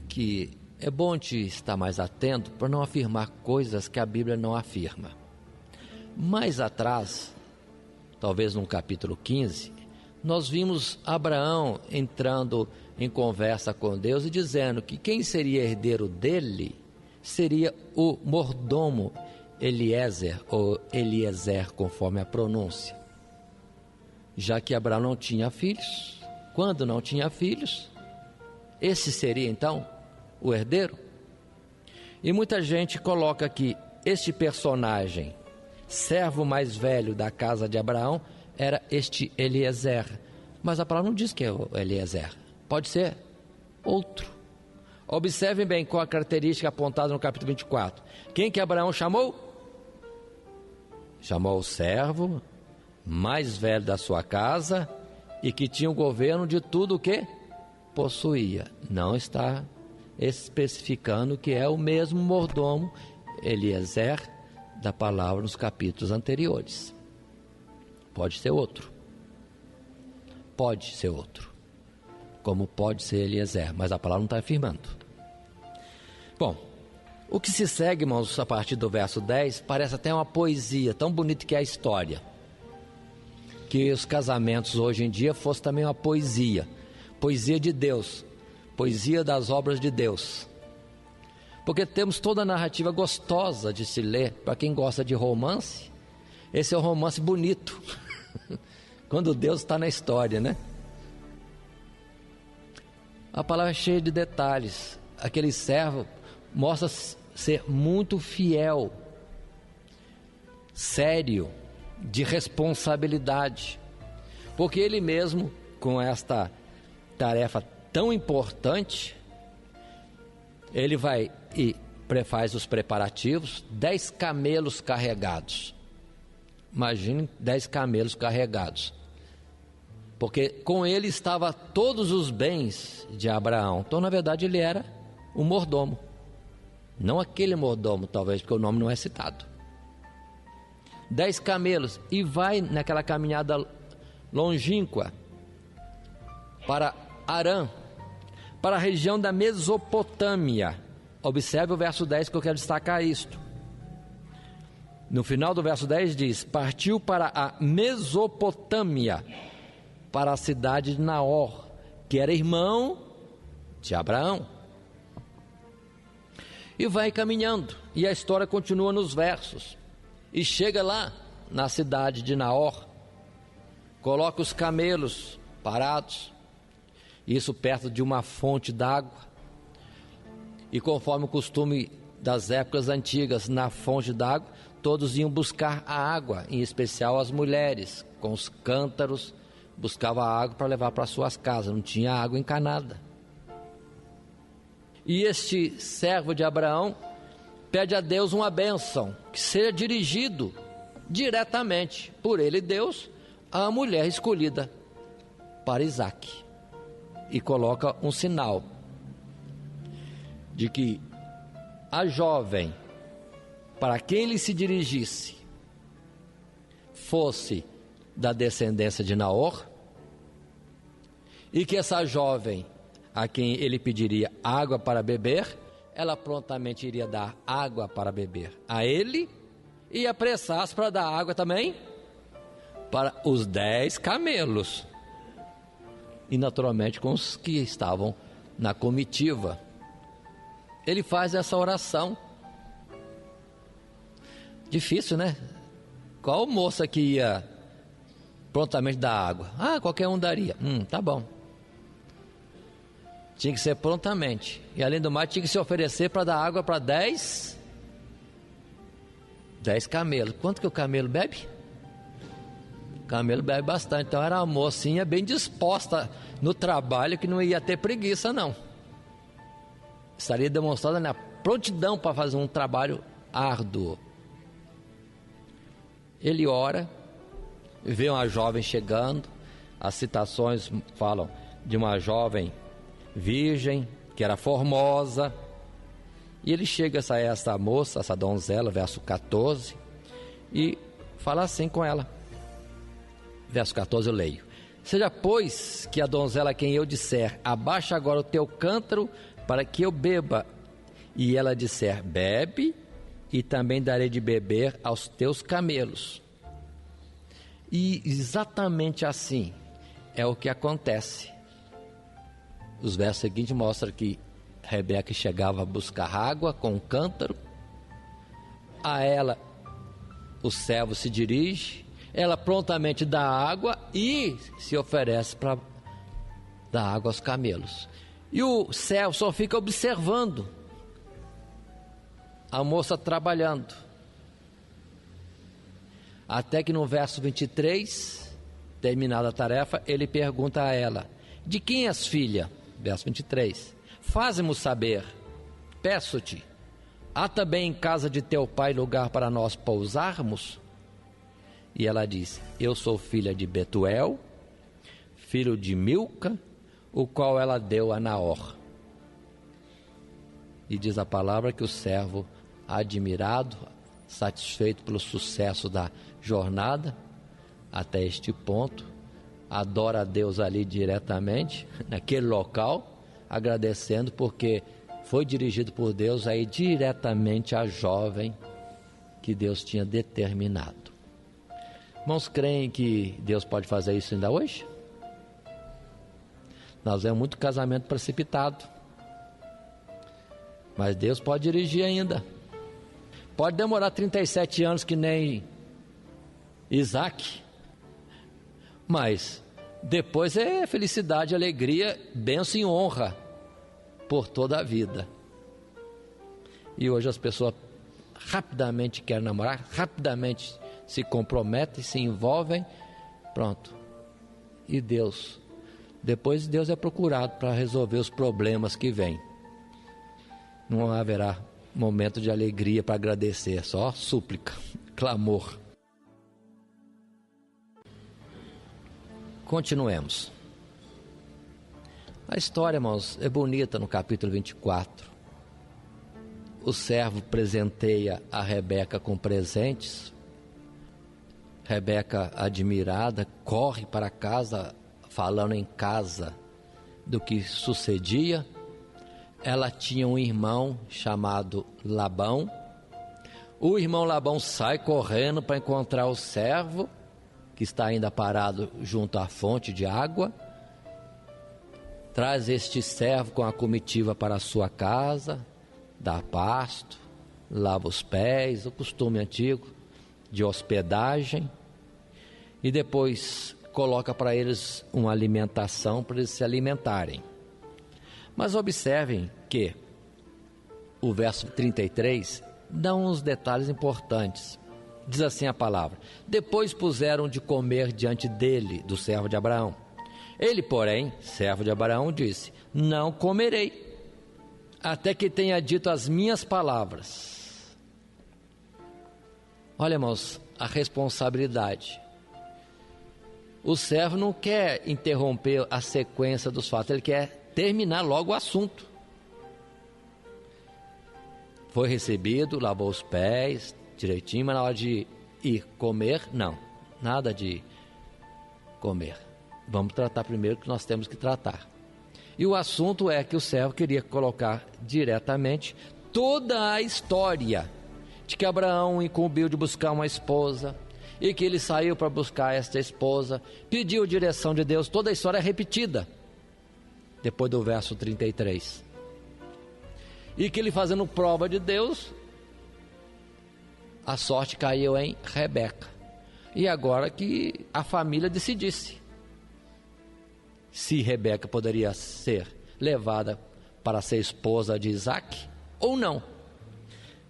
que é bom te estar mais atento para não afirmar coisas que a Bíblia não afirma. Mais atrás, talvez no capítulo 15, nós vimos Abraão entrando em conversa com Deus e dizendo que quem seria herdeiro dele seria o mordomo Eliezer, ou Eliezer, conforme a pronúncia. Já que Abraão não tinha filhos, quando não tinha filhos, esse seria então o herdeiro? E muita gente coloca que este personagem, servo mais velho da casa de Abraão, era este Eliezer. Mas a palavra não diz que é o Eliezer, pode ser outro. Observem bem qual a característica apontada no capítulo 24. Quem que Abraão chamou? Chamou o servo mais velho da sua casa e que tinha o governo de tudo o que possuía. Não está especificando que é o mesmo mordomo Eliezer da palavra nos capítulos anteriores. Pode ser outro. Pode ser outro. Como pode ser Eliezer, mas a palavra não está afirmando. Bom, o que se segue, irmãos, a partir do verso 10, parece até uma poesia, tão bonita que é a história. Que os casamentos hoje em dia fossem também uma poesia. Poesia de Deus, poesia das obras de Deus. Porque temos toda a narrativa gostosa de se ler. Para quem gosta de romance, esse é um romance bonito. Quando Deus está na história, né? A palavra é cheia de detalhes. Aquele servo mostra ser muito fiel, sério, de responsabilidade. Porque ele mesmo, com esta tarefa tão importante, ele vai e faz os preparativos. 10 camelos carregados. Imagine 10 camelos carregados, porque com ele estava todos os bens de Abraão. Então na verdade ele era o mordomo, não aquele mordomo talvez, porque o nome não é citado. 10 camelos, e vai naquela caminhada longínqua para Harã, para a região da Mesopotâmia. Observe o verso 10, que eu quero destacar isto. No final do verso 10 diz: partiu para a Mesopotâmia, para a cidade de Naor, que era irmão de Abraão. E vai caminhando, e a história continua nos versos. E chega lá na cidade de Naor, coloca os camelos parados, isso perto de uma fonte d'água. E conforme o costume das épocas antigas, na fonte d'água, todos iam buscar a água, em especial as mulheres, com os cântaros, buscavam a água para levar para suas casas, não tinha água encanada. E este servo de Abraão pede a Deus uma bênção, que seja dirigido diretamente por ele, Deus, à mulher escolhida para Isaque. E coloca um sinal de que a jovem para quem ele se dirigisse fosse da descendência de Naor, e que essa jovem a quem ele pediria água para beber, ela prontamente iria dar água para beber a ele, e apressasse para dar água também para os 10 camelos, e naturalmente com os que estavam na comitiva. Ele faz essa oração. Difícil, né? Qual moça que ia prontamente dar água. Ah, qualquer um daria. Tá bom. Tinha que ser prontamente. E além do mais, tinha que se oferecer para dar água para 10 camelos. Quanto que o camelo bebe? O camelo bebe bastante. Então era uma mocinha bem disposta no trabalho, que não ia ter preguiça não. Estaria demonstrada na prontidão para fazer um trabalho árduo. Ele ora, vê uma jovem chegando. As citações falam de uma jovem virgem, que era formosa. E ele chega a essa moça, essa donzela, verso 14, e fala assim com ela. Verso 14 eu leio: seja, pois, que a donzela a quem eu disser, abaixa agora o teu cântaro para que eu beba, e ela disser, bebe, e também darei de beber aos teus camelos. E exatamente assim é o que acontece. Os versos seguintes mostram que Rebeca chegava a buscar água com um cântaro. A ela o servo se dirige, ela prontamente dá água e se oferece para dar água aos camelos. E o servo só fica observando a moça trabalhando. Até que no verso 23, terminada a tarefa, ele pergunta a ela: de quem és filha? Verso 23: faze-mo saber, peço-te, há também em casa de teu pai lugar para nós pousarmos? E ela diz: eu sou filha de Betuel, filho de Milca, o qual ela deu a Naor. E diz a palavra que o servo, admirado, satisfeito pelo sucesso da jornada até este ponto, adora a Deus ali diretamente, naquele local, agradecendo porque foi dirigido por Deus aí diretamente à jovem que Deus tinha determinado. Irmãos, creem que Deus pode fazer isso ainda hoje? Nós vemos muito casamento precipitado, mas Deus pode dirigir ainda. Pode demorar 37 anos que nem Isaac, mas depois é felicidade, alegria, bênção e honra por toda a vida. E hoje as pessoas rapidamente querem namorar, rapidamente se comprometem, se envolvem, pronto. E Deus, depois Deus é procurado para resolver os problemas que vêm. Não haverá momento de alegria para agradecer, só súplica, clamor. Continuemos. A história, irmãos, é bonita no capítulo 24. O servo presenteia a Rebeca com presentes. Rebeca, admirada, corre para casa, falando em casa do que sucedia. Ela tinha um irmão chamado Labão. O irmão Labão sai correndo para encontrar o servo, que está ainda parado junto à fonte de água. Traz este servo com a comitiva para a sua casa, dá pasto, lava os pés, o costume antigo de hospedagem, e depois coloca para eles uma alimentação para eles se alimentarem. Mas observem que o verso 33 dá uns detalhes importantes. Diz assim a palavra: depois puseram de comer diante dele, do servo de Abraão. Ele, porém, servo de Abraão, disse: não comerei, até que tenha dito as minhas palavras. Olha, irmãos, a responsabilidade. O servo não quer interromper a sequência dos fatos, ele quer terminar logo o assunto. Foi recebido, lavou os pés direitinho, mas na hora de ir comer, não, nada de comer. Vamos tratar primeiro o que nós temos que tratar. E o assunto é que o servo queria colocar diretamente toda a história de que Abraão incumbiu de buscar uma esposa e que ele saiu para buscar esta esposa, pediu direção de Deus. Toda a história é repetida depois do verso 33. E que ele, fazendo prova de Deus, a sorte caiu em Rebeca. E agora que a família decidisse se Rebeca poderia ser levada para ser esposa de Isaac ou não.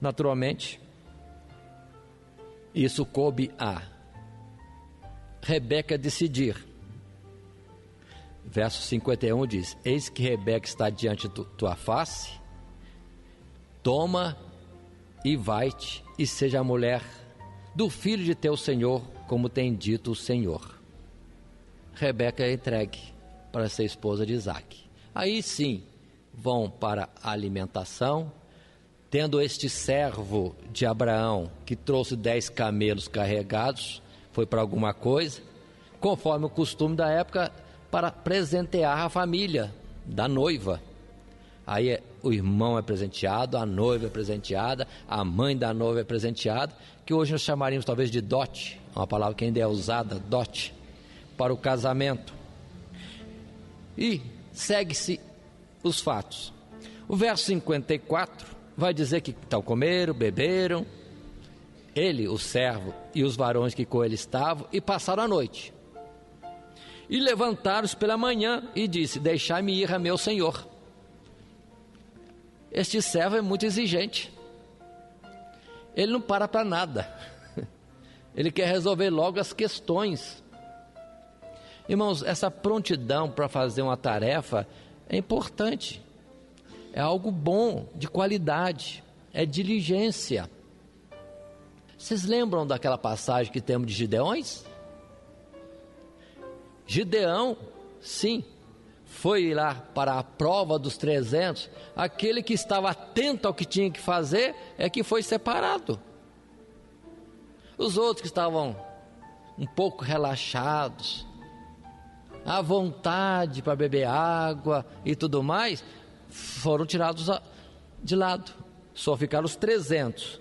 Naturalmente, isso coube a Rebeca decidir. Verso 51 diz: eis que Rebeca está diante de tua face, toma e vai-te, e seja a mulher do filho de teu senhor, como tem dito o Senhor. Rebeca é entregue para ser esposa de Isaac. Aí sim, vão para a alimentação, tendo este servo de Abraão, que trouxe 10 camelos carregados, foi para alguma coisa, conforme o costume da época, para presentear a família da noiva. Aí o irmão é presenteado, a noiva é presenteada, a mãe da noiva é presenteada, que hoje nós chamaríamos talvez de dote, uma palavra que ainda é usada, dote, para o casamento. E segue-se os fatos. O verso 54 vai dizer que então comeram, beberam, ele, o servo e os varões que com ele estavam, e passaram a noite. E levantaram-se pela manhã e disse: deixai-me ir a meu senhor. Este servo é muito exigente. Ele não para nada. Ele quer resolver logo as questões. Irmãos, essa prontidão para fazer uma tarefa é importante. É algo bom, de qualidade. É diligência. Vocês lembram daquela passagem que temos de Gideões? Gideão, sim, foi lá para a prova dos 300, aquele que estava atento ao que tinha que fazer é que foi separado. Os outros que estavam um pouco relaxados, à vontade para beber água e tudo mais, foram tirados de lado. Só ficaram os 300,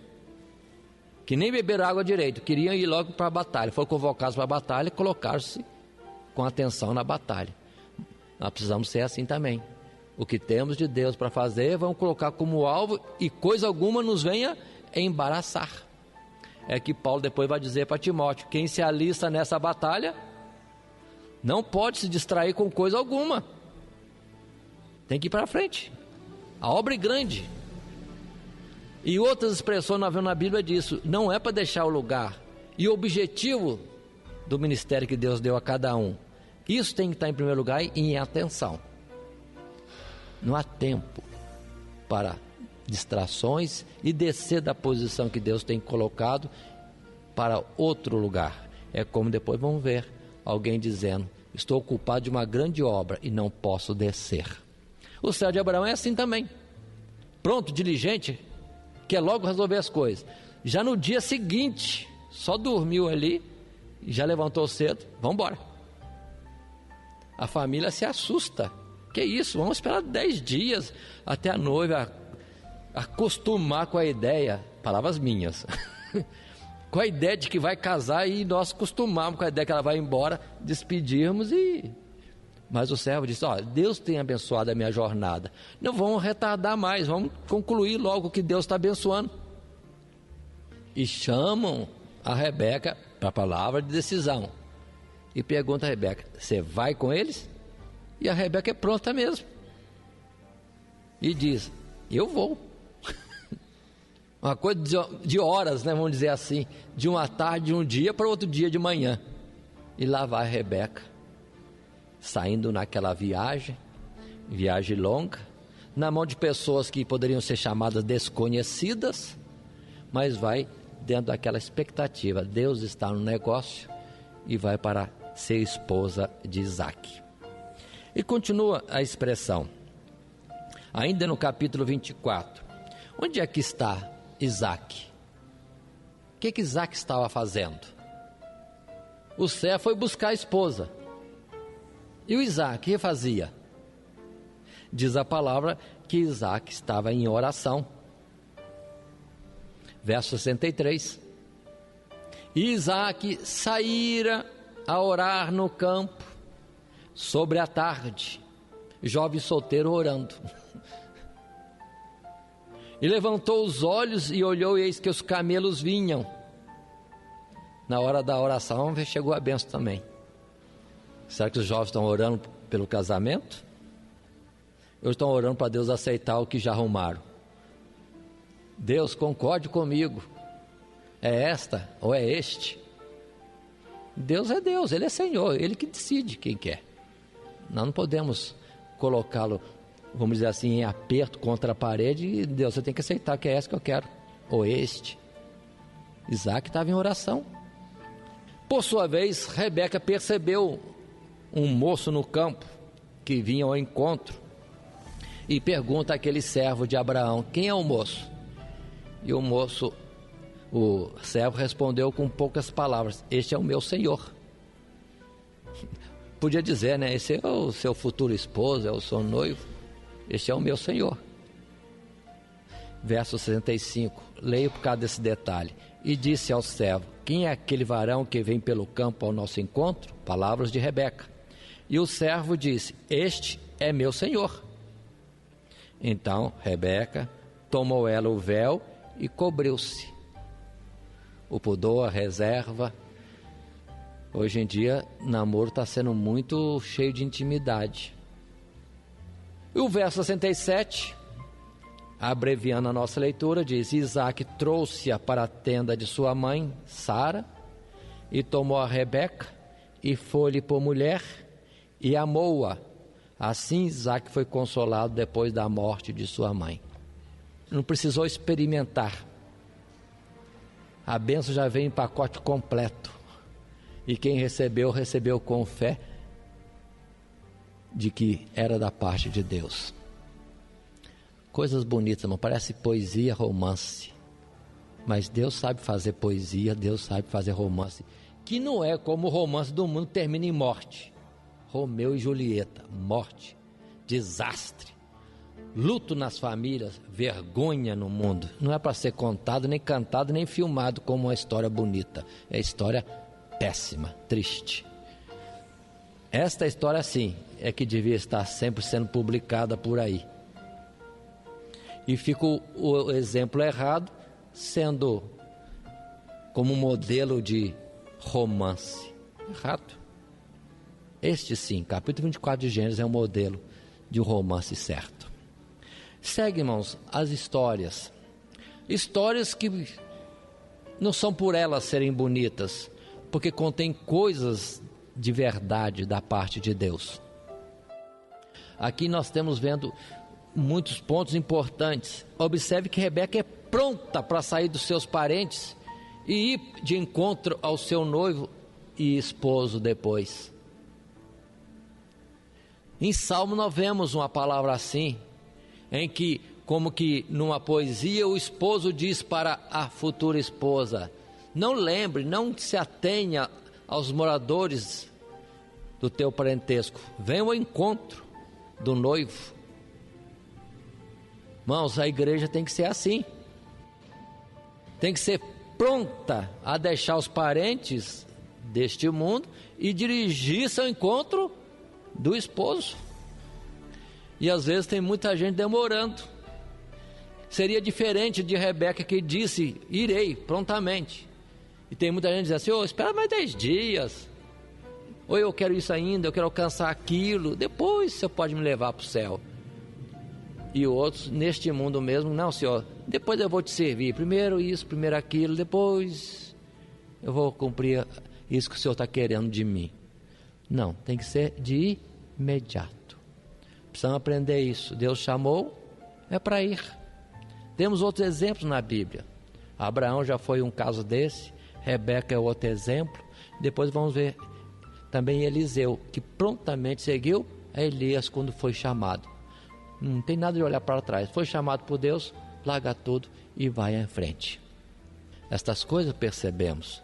que nem beberam água direito, queriam ir logo para a batalha, foram convocados para a batalha e colocaram-se com atenção na batalha. Nós precisamos ser assim também. O que temos de Deus para fazer, vamos colocar como alvo e coisa alguma nos venha embaraçar. É que Paulo depois vai dizer para Timóteo: quem se alista nessa batalha não pode se distrair com coisa alguma, tem que ir para frente. A obra é grande. E outras expressões nós vemos na Bíblia disso. Não é para deixar o lugar. E o objetivo do ministério que Deus deu a cada um, isso tem que estar em primeiro lugar e em atenção. Não há tempo para distrações e descer da posição que Deus tem colocado para outro lugar. É como depois vamos ver alguém dizendo: estou ocupado de uma grande obra e não posso descer. O servo de Abraão é assim também, pronto, diligente, quer logo resolver as coisas. Já no dia seguinte, só dormiu ali, já levantou cedo, vamos embora. A família se assusta. Que isso, vamos esperar 10 dias até a noiva acostumar com a ideia, palavras minhas, com a ideia de que vai casar, e nós acostumamos com a ideia que ela vai embora, despedirmos e... Mas o servo disse: ó, Deus tem abençoado a minha jornada, não vamos retardar mais, vamos concluir logo o que Deus está abençoando. E chamam a Rebeca para a palavra de decisão e pergunta a Rebeca: você vai com eles? E a Rebeca é pronta mesmo e diz: eu vou. Uma coisa de horas, né, vamos dizer assim, de uma tarde, de um dia para outro dia de manhã. E lá vai a Rebeca, saindo naquela viagem longa, na mão de pessoas que poderiam ser chamadas desconhecidas, mas vai dentro daquela expectativa: Deus está no negócio, e vai para ser esposa de Isaac. E continua a expressão, ainda no capítulo 24, onde é que está Isaac? O que Isaac estava fazendo? O servo foi buscar a esposa, e o Isaac, o que fazia? Diz a palavra que Isaac estava em oração. Verso 63. E Isaac saíra a orar no campo sobre a tarde, jovem solteiro orando. E levantou os olhos e olhou, e eis que os camelos vinham Na hora da oração chegou a bênção também. Será que os jovens estão orando pelo casamento? Ou estão orando para Deus aceitar o que já arrumaram? Deus, concorde comigo. É esta ou é este? Deus é Deus, Ele é Senhor, Ele que decide quem quer. Nós não podemos colocá-lo, vamos dizer assim, em aperto contra a parede. E Deus, você tem que aceitar que é essa que eu quero, ou este. Isaac estava em oração. Por sua vez, Rebeca percebeu um moço no campo que vinha ao encontro e pergunta àquele servo de Abraão: quem é o moço? E o servo respondeu com poucas palavras: este é o meu senhor. Podia dizer, né? Esse é o seu futuro esposo, é o seu noivo. Este é o meu senhor. Verso 65, leio por causa desse detalhe. E disse ao servo: quem é aquele varão que vem pelo campo ao nosso encontro? Palavras de Rebeca. E o servo disse: este é meu senhor. Então Rebeca tomou ela o véu e cobriu-se. O pudor, a reserva. Hoje em dia, namoro está sendo muito cheio de intimidade. E o verso 67, abreviando a nossa leitura, diz: Isaac trouxe-a para a tenda de sua mãe, Sara, e tomou a Rebeca, e foi-lhe por mulher, e amou-a. Assim Isaac foi consolado depois da morte de sua mãe. Não precisou experimentar. A bênção já veio em pacote completo. E quem recebeu, recebeu com fé de que era da parte de Deus. Coisas bonitas, não parece poesia, romance. Mas Deus sabe fazer poesia, Deus sabe fazer romance. Que não é como o romance do mundo que termina em morte. Romeu e Julieta, morte, desastre, luto nas famílias, vergonha no mundo. Não é para ser contado, nem cantado, nem filmado como uma história bonita. É história péssima, triste. Esta história sim é que devia estar sempre sendo publicada por aí. E fica o exemplo errado sendo como modelo de romance. Errado. Este sim, capítulo 24 de Gênesis é um modelo de um romance certo. Segue, irmãos, as histórias. Histórias que não são por elas serem bonitas, porque contém coisas de verdade da parte de Deus. Aqui nós estamos vendo muitos pontos importantes. Observe que Rebeca é pronta para sair dos seus parentes e ir de encontro ao seu noivo e esposo depois. Em Salmo nós vemos uma palavra assim, em que, como que numa poesia, o esposo diz para a futura esposa: não lembre, não se atenha aos moradores do teu parentesco, venha ao encontro do noivo. Irmãos, a igreja tem que ser assim, tem que ser pronta a deixar os parentes deste mundo e dirigir-se ao encontro do esposo. E às vezes tem muita gente demorando. Seria diferente de Rebeca, que disse: irei prontamente. E tem muita gente dizendo assim: espera mais 10 dias, ou eu quero isso ainda, eu quero alcançar aquilo, depois você pode me levar para o céu. E outros neste mundo mesmo: não, Senhor, depois eu vou te servir, primeiro isso, primeiro aquilo, depois eu vou cumprir isso que o Senhor está querendo de mim. Não, tem que ser de imediato. Precisamos aprender isso. Deus chamou, é para ir. Temos outros exemplos na Bíblia. Abraão já foi um caso desse, Rebeca é outro exemplo. Depois vamos ver também Eliseu, que prontamente seguiu a Elias quando foi chamado. Não tem nada de olhar para trás. Foi chamado por Deus, larga tudo e vai em frente. Estas coisas percebemos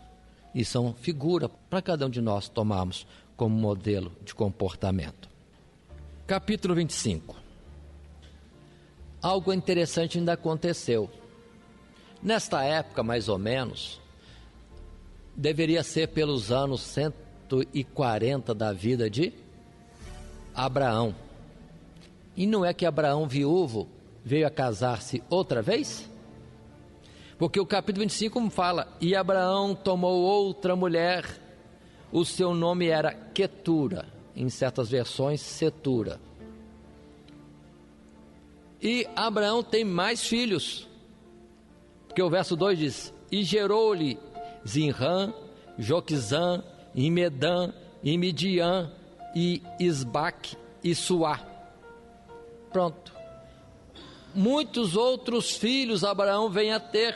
e são figura para cada um de nós tomarmos como modelo de comportamento. Capítulo 25. Algo interessante ainda aconteceu. Nesta época, mais ou menos, deveria ser pelos anos 140 da vida de Abraão. E não é que Abraão, viúvo, veio a casar-se outra vez? Porque o capítulo 25 fala: e Abraão tomou outra mulher, o seu nome era Quetura, em certas versões Cetura. E Abraão tem mais filhos, porque o verso 2 diz: e gerou-lhe Zinrã, Joquizã, e Medã, e Midian, e Isbaque, e Suá. Pronto. Muitos outros filhos Abraão vem a ter,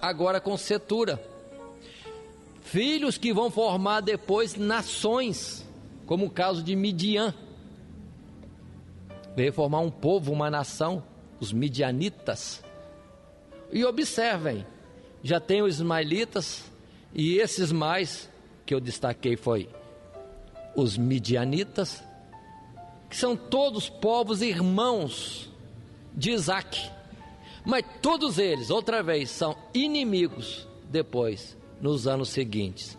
agora com Cetura. Filhos que vão formar depois nações, como o caso de Midian. Veio formar um povo, uma nação, os midianitas. E observem, já tem os ismaelitas, e esses mais que eu destaquei foi os midianitas, que são todos povos irmãos de Isaac, mas todos eles, outra vez, são inimigos depois, nos anos seguintes.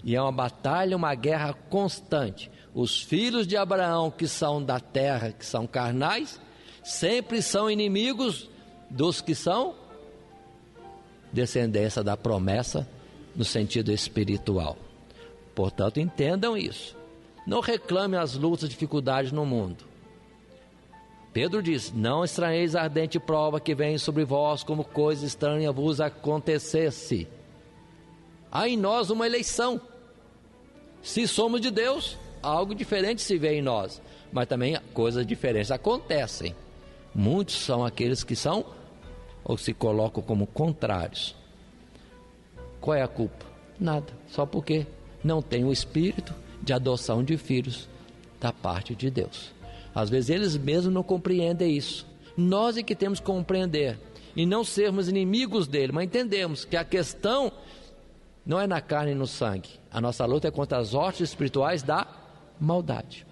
E é uma batalha, uma guerra constante. Os filhos de Abraão, que são da terra, que são carnais, sempre são inimigos dos que são descendência da promessa, no sentido espiritual. Portanto, entendam isso. Não reclamem as lutas e dificuldades no mundo. Pedro diz: não estranheis a ardente prova que vem sobre vós, como coisa estranha vos acontecesse. Há em nós uma eleição. Se somos de Deus, algo diferente se vê em nós, mas também coisas diferentes acontecem. Muitos são aqueles que são ou se colocam como contrários. Qual é a culpa? Nada, só porque não tem o espírito de adoção de filhos da parte de Deus. Às vezes eles mesmos não compreendem isso. Nós é que temos que compreender e não sermos inimigos dele, mas entendemos que a questão não é na carne e no sangue. A nossa luta é contra as hostes espirituais da maldade.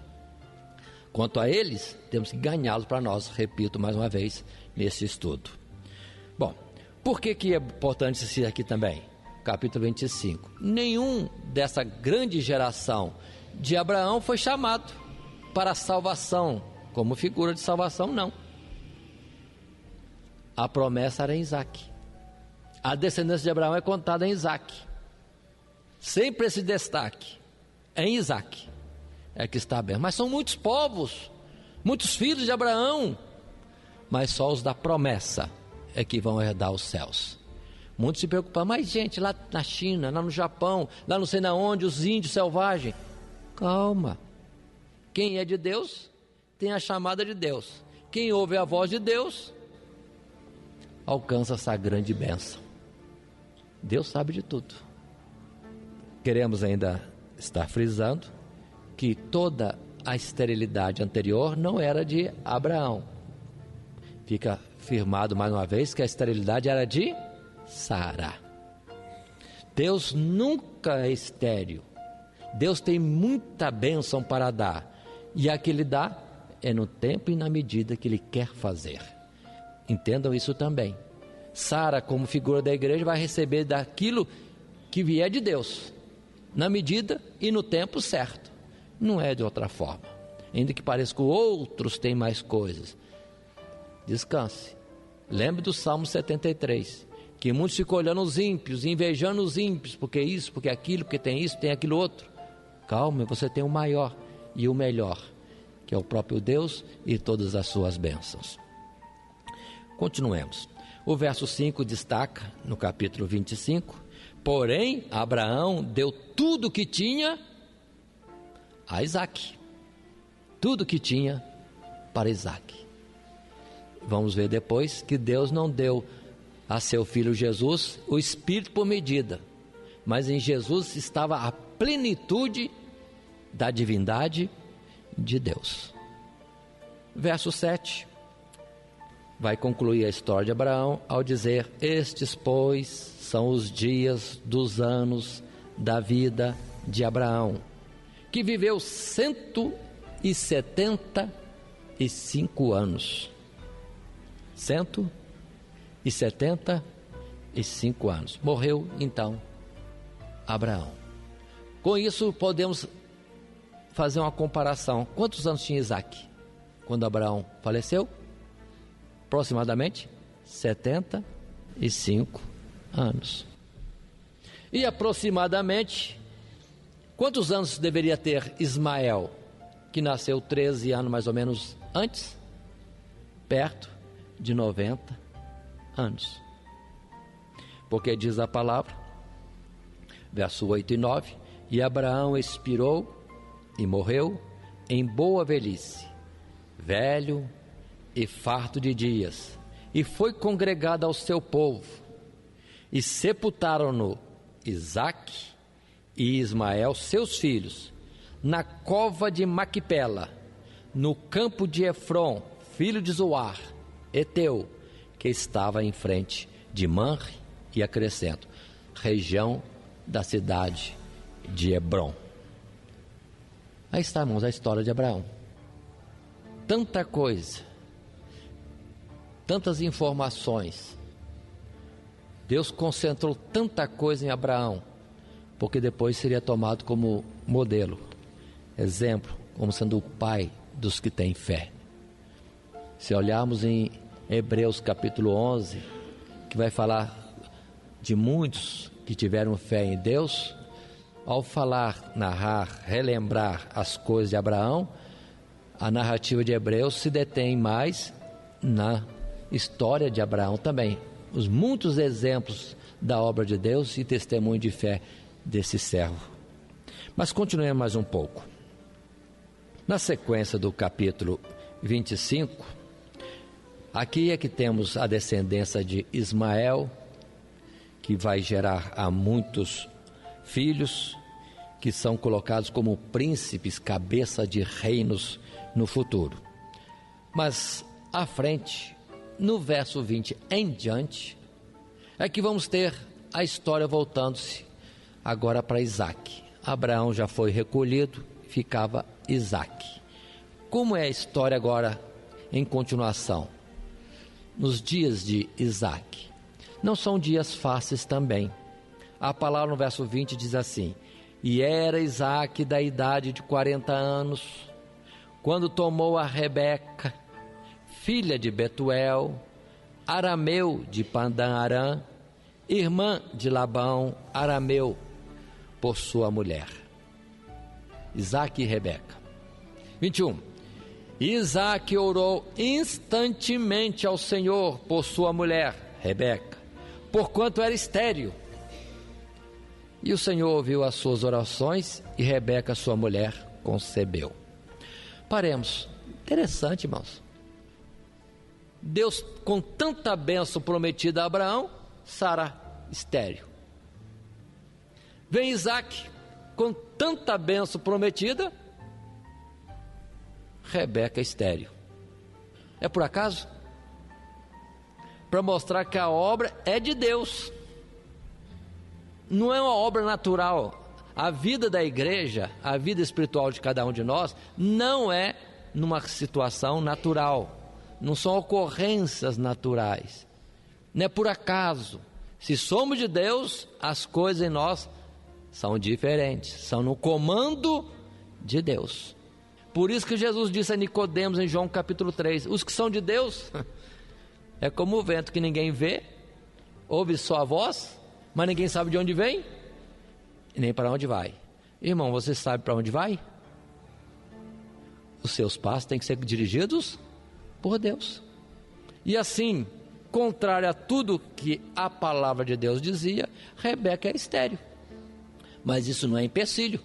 Quanto a eles, temos que ganhá-los para nós, repito mais uma vez, nesse estudo. Bom, por que é importante isso aqui também? Capítulo 25. Nenhum dessa grande geração de Abraão foi chamado para a salvação, como figura de salvação, não. A promessa era em Isaac. A descendência de Abraão é contada em Isaac. Sempre esse destaque é em Isaac, é que está bem. Mas são muitos povos, muitos filhos de Abraão, mas só os da promessa é que vão herdar os céus. Muitos se preocupam: mas gente, lá na China, lá no Japão, lá não sei na onde, os índios selvagens. Calma. Quem é de Deus tem a chamada de Deus. Quem ouve a voz de Deus alcança essa grande bênção. Deus sabe de tudo. Queremos ainda estar frisando que toda a esterilidade anterior não era de Abraão. Fica firmado mais uma vez que a esterilidade era de Sara. Deus nunca é estéril. Deus tem muita bênção para dar, e a que Ele dá é no tempo e na medida que Ele quer fazer. Entendam isso também. Sara, como figura da igreja, vai receber daquilo que vier de Deus, na medida e no tempo certo. Não é de outra forma. Ainda que pareça que outros têm mais coisas. Descanse. Lembre do Salmo 73, que muitos ficam olhando os ímpios, invejando os ímpios, porque isso, porque aquilo, porque tem isso, tem aquilo outro. Calma, você tem o maior e o melhor, que é o próprio Deus e todas as suas bênçãos. Continuemos. O verso 5 destaca, no capítulo 25, porém, Abraão deu tudo o que tinha a Isaac. Tudo o que tinha para Isaac. Vamos ver depois que Deus não deu a seu filho Jesus o Espírito por medida, mas em Jesus estava a plenitude da divindade de Deus. Verso 7 vai concluir a história de Abraão ao dizer: estes, pois, são os dias dos anos da vida de Abraão, que viveu 175 anos. 175 anos. Morreu então Abraão. Com isso podemos fazer uma comparação. Quantos anos tinha Isaac quando Abraão faleceu? Aproximadamente 75 105 anos. E aproximadamente, quantos anos deveria ter Ismael, que nasceu 13 anos mais ou menos antes? Perto de 90 anos. Porque diz a palavra, verso 8 e 9, e Abraão expirou e morreu em boa velhice, velho e farto de dias, e foi congregado ao seu povo, e sepultaram-no Isaque e Ismael, seus filhos, na cova de Maquipela, no campo de Efron, filho de Zoar, Eteu, que estava em frente de Manre e acrescento, região da cidade de Hebrom. Aí está, irmãos, a história de Abraão. Tanta coisa, tantas informações. Deus concentrou tanta coisa em Abraão, porque depois seria tomado como modelo, exemplo, como sendo o pai dos que têm fé. Se olharmos em Hebreus capítulo 11, que vai falar de muitos que tiveram fé em Deus, ao falar, narrar, relembrar as coisas de Abraão, a narrativa de Hebreus se detém mais na história de Abraão também. Os muitos exemplos da obra de Deus e testemunho de fé desse servo. Mas continuemos mais um pouco. Na sequência do capítulo 25, aqui é que temos a descendência de Ismael, que vai gerar a muitos filhos, que são colocados como príncipes, cabeça de reinos no futuro. Mas à frente, no verso 20 em diante, é que vamos ter a história voltando-se agora para Isaque. Abraão já foi recolhido, ficava Isaque. Como é a história agora em continuação? Nos dias de Isaque, não são dias fáceis também. A palavra no verso 20 diz assim: e era Isaque da idade de 40 anos, quando tomou a Rebeca, filha de Betuel, arameu de Padan-Aram, irmã de Labão, arameu, por sua mulher. Isaque e Rebeca. 21. Isaque orou instantemente ao Senhor por sua mulher, Rebeca, porquanto era estéril. E o Senhor ouviu as suas orações e Rebeca, sua mulher, concebeu. Paremos. Interessante, irmãos. Deus, com tanta bênção prometida a Abraão, Sara estéril. Vem Isaque, com tanta bênção prometida, Rebeca estéril. É por acaso? Para mostrar que a obra é de Deus. Não é uma obra natural. A vida da igreja, a vida espiritual de cada um de nós, não é numa situação natural. Não são ocorrências naturais. Não é por acaso. Se somos de Deus, as coisas em nós são diferentes. São no comando de Deus. Por isso que Jesus disse a Nicodemos em João capítulo 3, os que são de Deus é como o vento que ninguém vê, ouve só a voz, mas ninguém sabe de onde vem e nem para onde vai. Irmão, você sabe para onde vai? Os seus passos têm que ser dirigidos por Deus. E assim, contrário a tudo que a palavra de Deus dizia, Rebeca era estéril. Mas isso não é empecilho.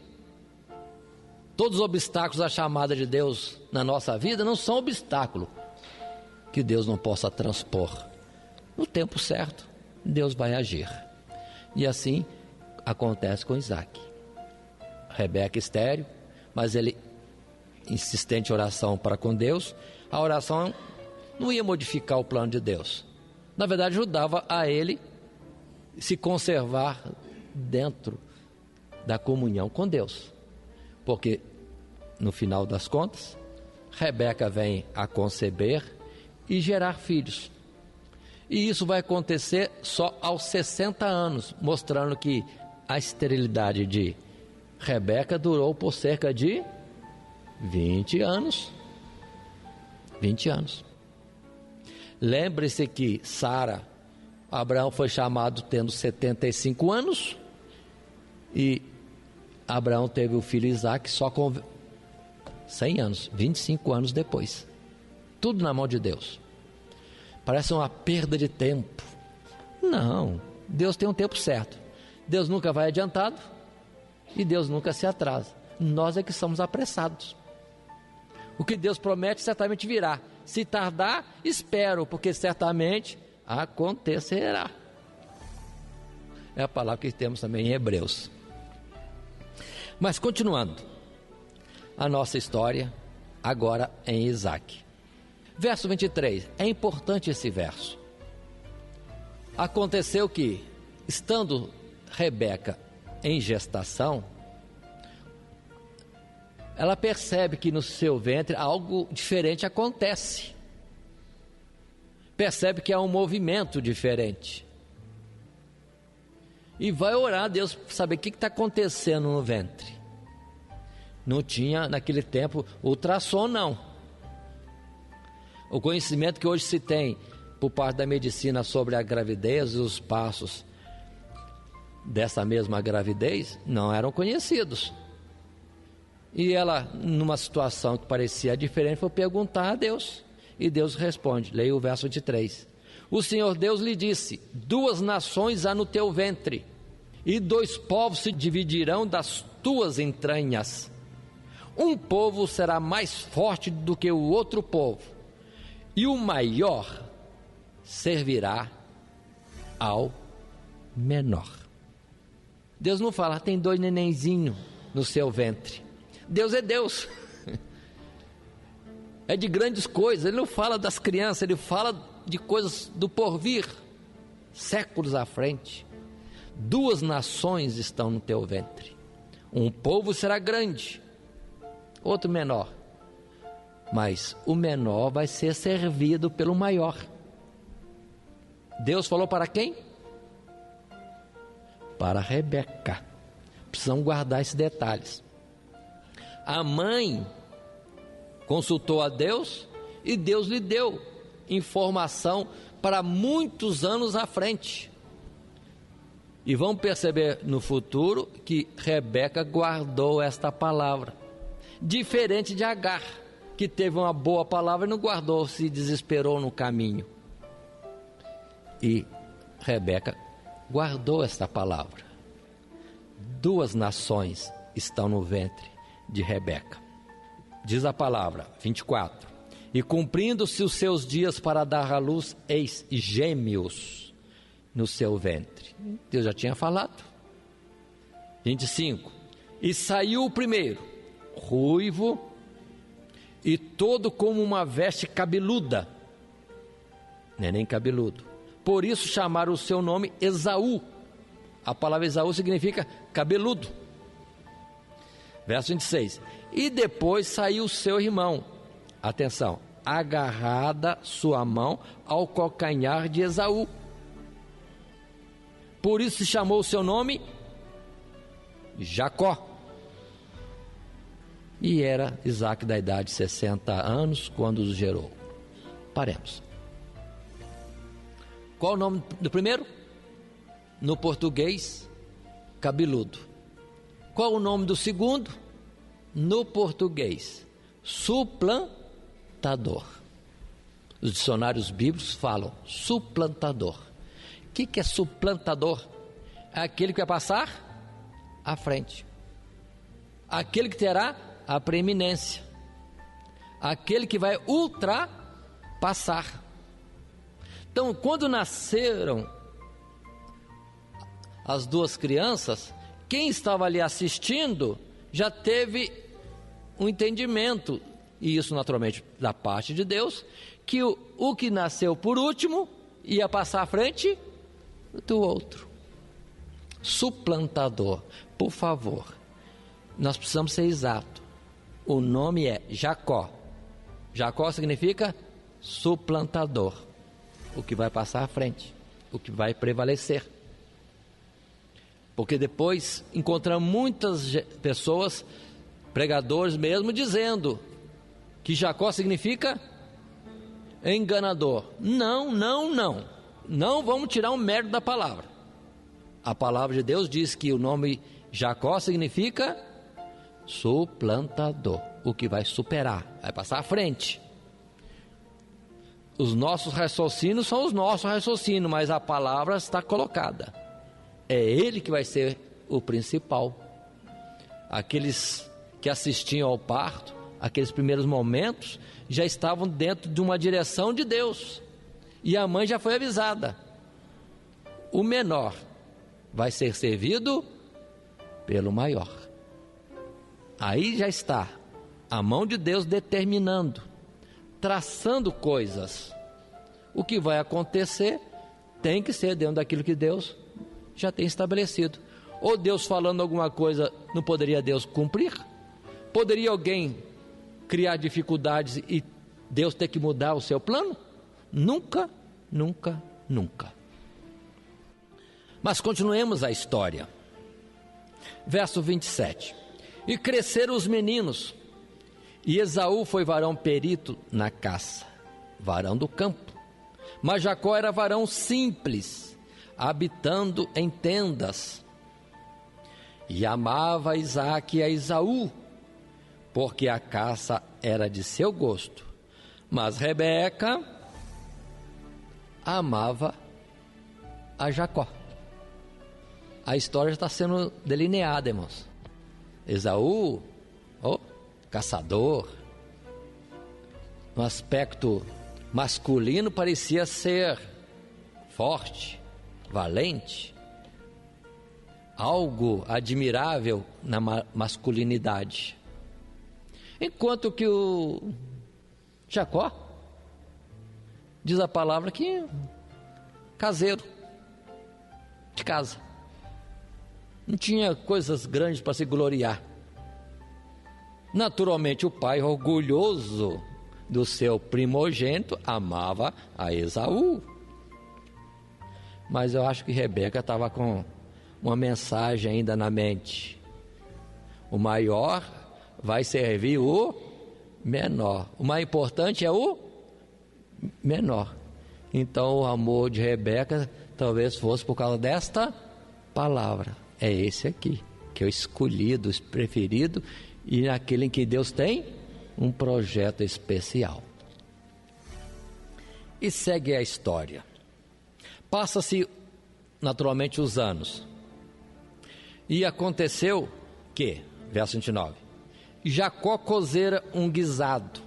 Todos os obstáculos à chamada de Deus na nossa vida não são obstáculo que Deus não possa transpor. No tempo certo, Deus vai agir. E assim acontece com Isaque. Rebeca estéril, mas ele insistente em oração para com Deus. A oração não ia modificar o plano de Deus. Na verdade, ajudava a ele se conservar dentro da comunhão com Deus. Porque, no final das contas, Rebeca vem a conceber e gerar filhos. E isso vai acontecer só aos 60 anos, mostrando que a esterilidade de Rebeca durou por cerca de 20 anos. 20 anos. Lembre-se que Sara, Abraão foi chamado tendo 75 anos e Abraão teve o filho Isaque só com 100 anos, 25 anos depois. Tudo na mão de Deus. Parece uma perda de tempo. Não, Deus tem um tempo certo. Deus nunca vai adiantado e Deus nunca se atrasa. Nós é que somos apressados. O que Deus promete certamente virá. Se tardar, espero, porque certamente acontecerá. É a palavra que temos também em Hebreus. Mas continuando a nossa história, agora em Isaque. Verso 23, é importante esse verso. Aconteceu que, estando Rebeca em gestação, ela percebe que no seu ventre algo diferente acontece. Percebe que há um movimento diferente. E vai orar a Deus para saber o que está acontecendo no ventre. Não tinha naquele tempo ultrassom, não. O conhecimento que hoje se tem por parte da medicina sobre a gravidez e os passos dessa mesma gravidez não eram conhecidos. E ela, numa situação que parecia diferente, foi perguntar a Deus. E Deus responde, leia o verso 23. O Senhor Deus lhe disse: 2 nações há no teu ventre, e 2 povos se dividirão das tuas entranhas. Um povo será mais forte do que o outro povo, e o maior servirá ao menor. Deus não fala, tem 2 nenenzinhos no seu ventre. Deus é Deus. É de grandes coisas. Ele não fala das crianças, ele fala de coisas do porvir, séculos à frente. 2 nações estão no teu ventre. Um povo será grande, outro menor. Mas o menor vai ser servido pelo maior. Deus falou para quem? Para Rebeca. Precisamos guardar esses detalhes. A mãe consultou a Deus e Deus lhe deu informação para muitos anos à frente. E vamos perceber no futuro que Rebeca guardou esta palavra, diferente de Agar, que teve uma boa palavra e não guardou, se desesperou no caminho. E Rebeca guardou esta palavra. 2 nações estão no ventre de Rebeca. Diz a palavra, 24. E cumprindo-se os seus dias para dar à luz, eis gêmeos no seu ventre. Deus já tinha falado. 25. E saiu o primeiro, ruivo, e todo como uma veste cabeluda. Não é nem cabeludo. Por isso chamaram o seu nome Esaú. A palavra Esaú significa cabeludo. Verso 26. E depois saiu seu irmão, atenção, agarrada sua mão ao calcanhar de Esaú. Por isso se chamou o seu nome Jacó. E era Isaque da idade de 60 anos quando os gerou. Paremos. Qual o nome do primeiro? No português, cabeludo. Qual o nome do segundo? No português, suplantador. Os dicionários bíblicos falam suplantador. O que é suplantador? É aquele que vai passar à frente, aquele que terá a preeminência, aquele que vai ultrapassar. Então, quando nasceram as 2 crianças, quem estava ali assistindo já teve um entendimento, e isso naturalmente da parte de Deus, que o que nasceu por último ia passar à frente do outro. Suplantador. Por favor, nós precisamos ser exatos. O nome é Jacó. Jacó significa suplantador, o que vai passar à frente, o que vai prevalecer. Porque depois encontramos muitas pessoas, pregadores mesmo, dizendo que Jacó significa enganador. Não. não vamos tirar o mérito da palavra. A palavra de Deus diz que o nome Jacó significa suplantador, o que vai superar, vai passar à frente. Os nossos raciocínios são os nossos raciocínios, mas a palavra está colocada. É ele que vai ser o principal. Aqueles que assistiam ao parto, aqueles primeiros momentos, já estavam dentro de uma direção de Deus. E a mãe já foi avisada: o menor vai ser servido pelo maior. Aí já está a mão de Deus determinando, traçando coisas. O que vai acontecer tem que ser dentro daquilo que Deus já tem estabelecido. Ou Deus falando alguma coisa, não poderia Deus cumprir? Poderia alguém criar dificuldades e Deus ter que mudar o seu plano? Nunca, nunca, nunca. Mas continuemos a história. Verso 27. E cresceram os meninos, e Esaú foi varão perito na caça, varão do campo. Mas Jacó era varão simples, habitando em tendas. E amava Isaque a Esaú, porque a caça era de seu gosto. Mas Rebeca amava a Jacó. A história está sendo delineada, irmãos. Esaú, caçador, no aspecto masculino parecia ser forte, valente, algo admirável na masculinidade. Enquanto que o Jacó, diz a palavra que caseiro, de casa. Não tinha coisas grandes para se gloriar. Naturalmente, o pai, orgulhoso do seu primogênito, amava a Esaú. Mas eu acho que Rebeca estava com uma mensagem ainda na mente: o maior vai servir o menor. O mais importante é o menor. Então o amor de Rebeca talvez fosse por causa desta palavra. É esse aqui, que é o escolhido, o preferido, e naquele em que Deus tem um projeto especial. E segue a história. Passa-se naturalmente os anos. E aconteceu que, verso 29, Jacó cozera um guisado.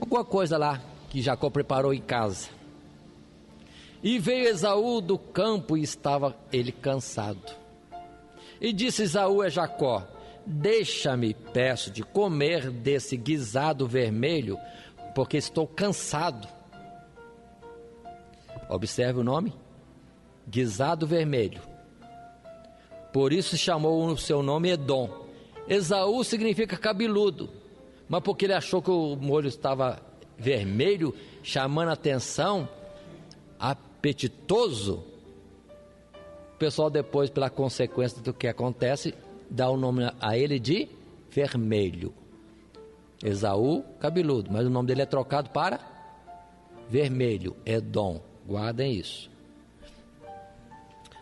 Alguma coisa lá que Jacó preparou em casa. E veio Esaú do campo e estava ele cansado. E disse Esaú a Jacó: deixa-me, peço, de comer desse guisado vermelho, porque estou cansado. Observe o nome: guisado vermelho. Por isso chamou o seu nome Edom. Esaú significa cabeludo, mas porque ele achou que o molho estava vermelho, chamando a atenção, apetitoso, o pessoal depois, pela consequência do que acontece, dá o nome a ele de vermelho. Esaú, cabeludo, mas o nome dele é trocado para vermelho, Edom. Guardem isso.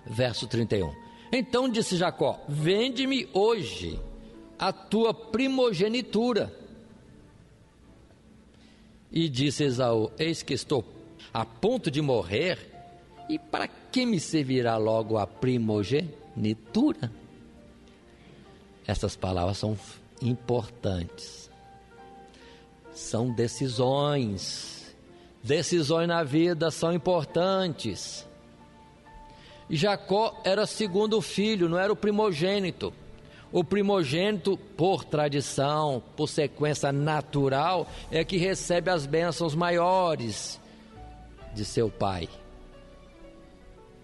Verso 31. Então disse Jacó: vende-me hoje a tua primogenitura. E disse Esaú: eis que estou a ponto de morrer, e para que me servirá logo a primogenitura? Essas palavras são importantes. São decisões. Decisões na vida são importantes. Jacó era segundo filho, não era o primogênito. O primogênito, por tradição, por sequência natural, é que recebe as bênçãos maiores de seu pai.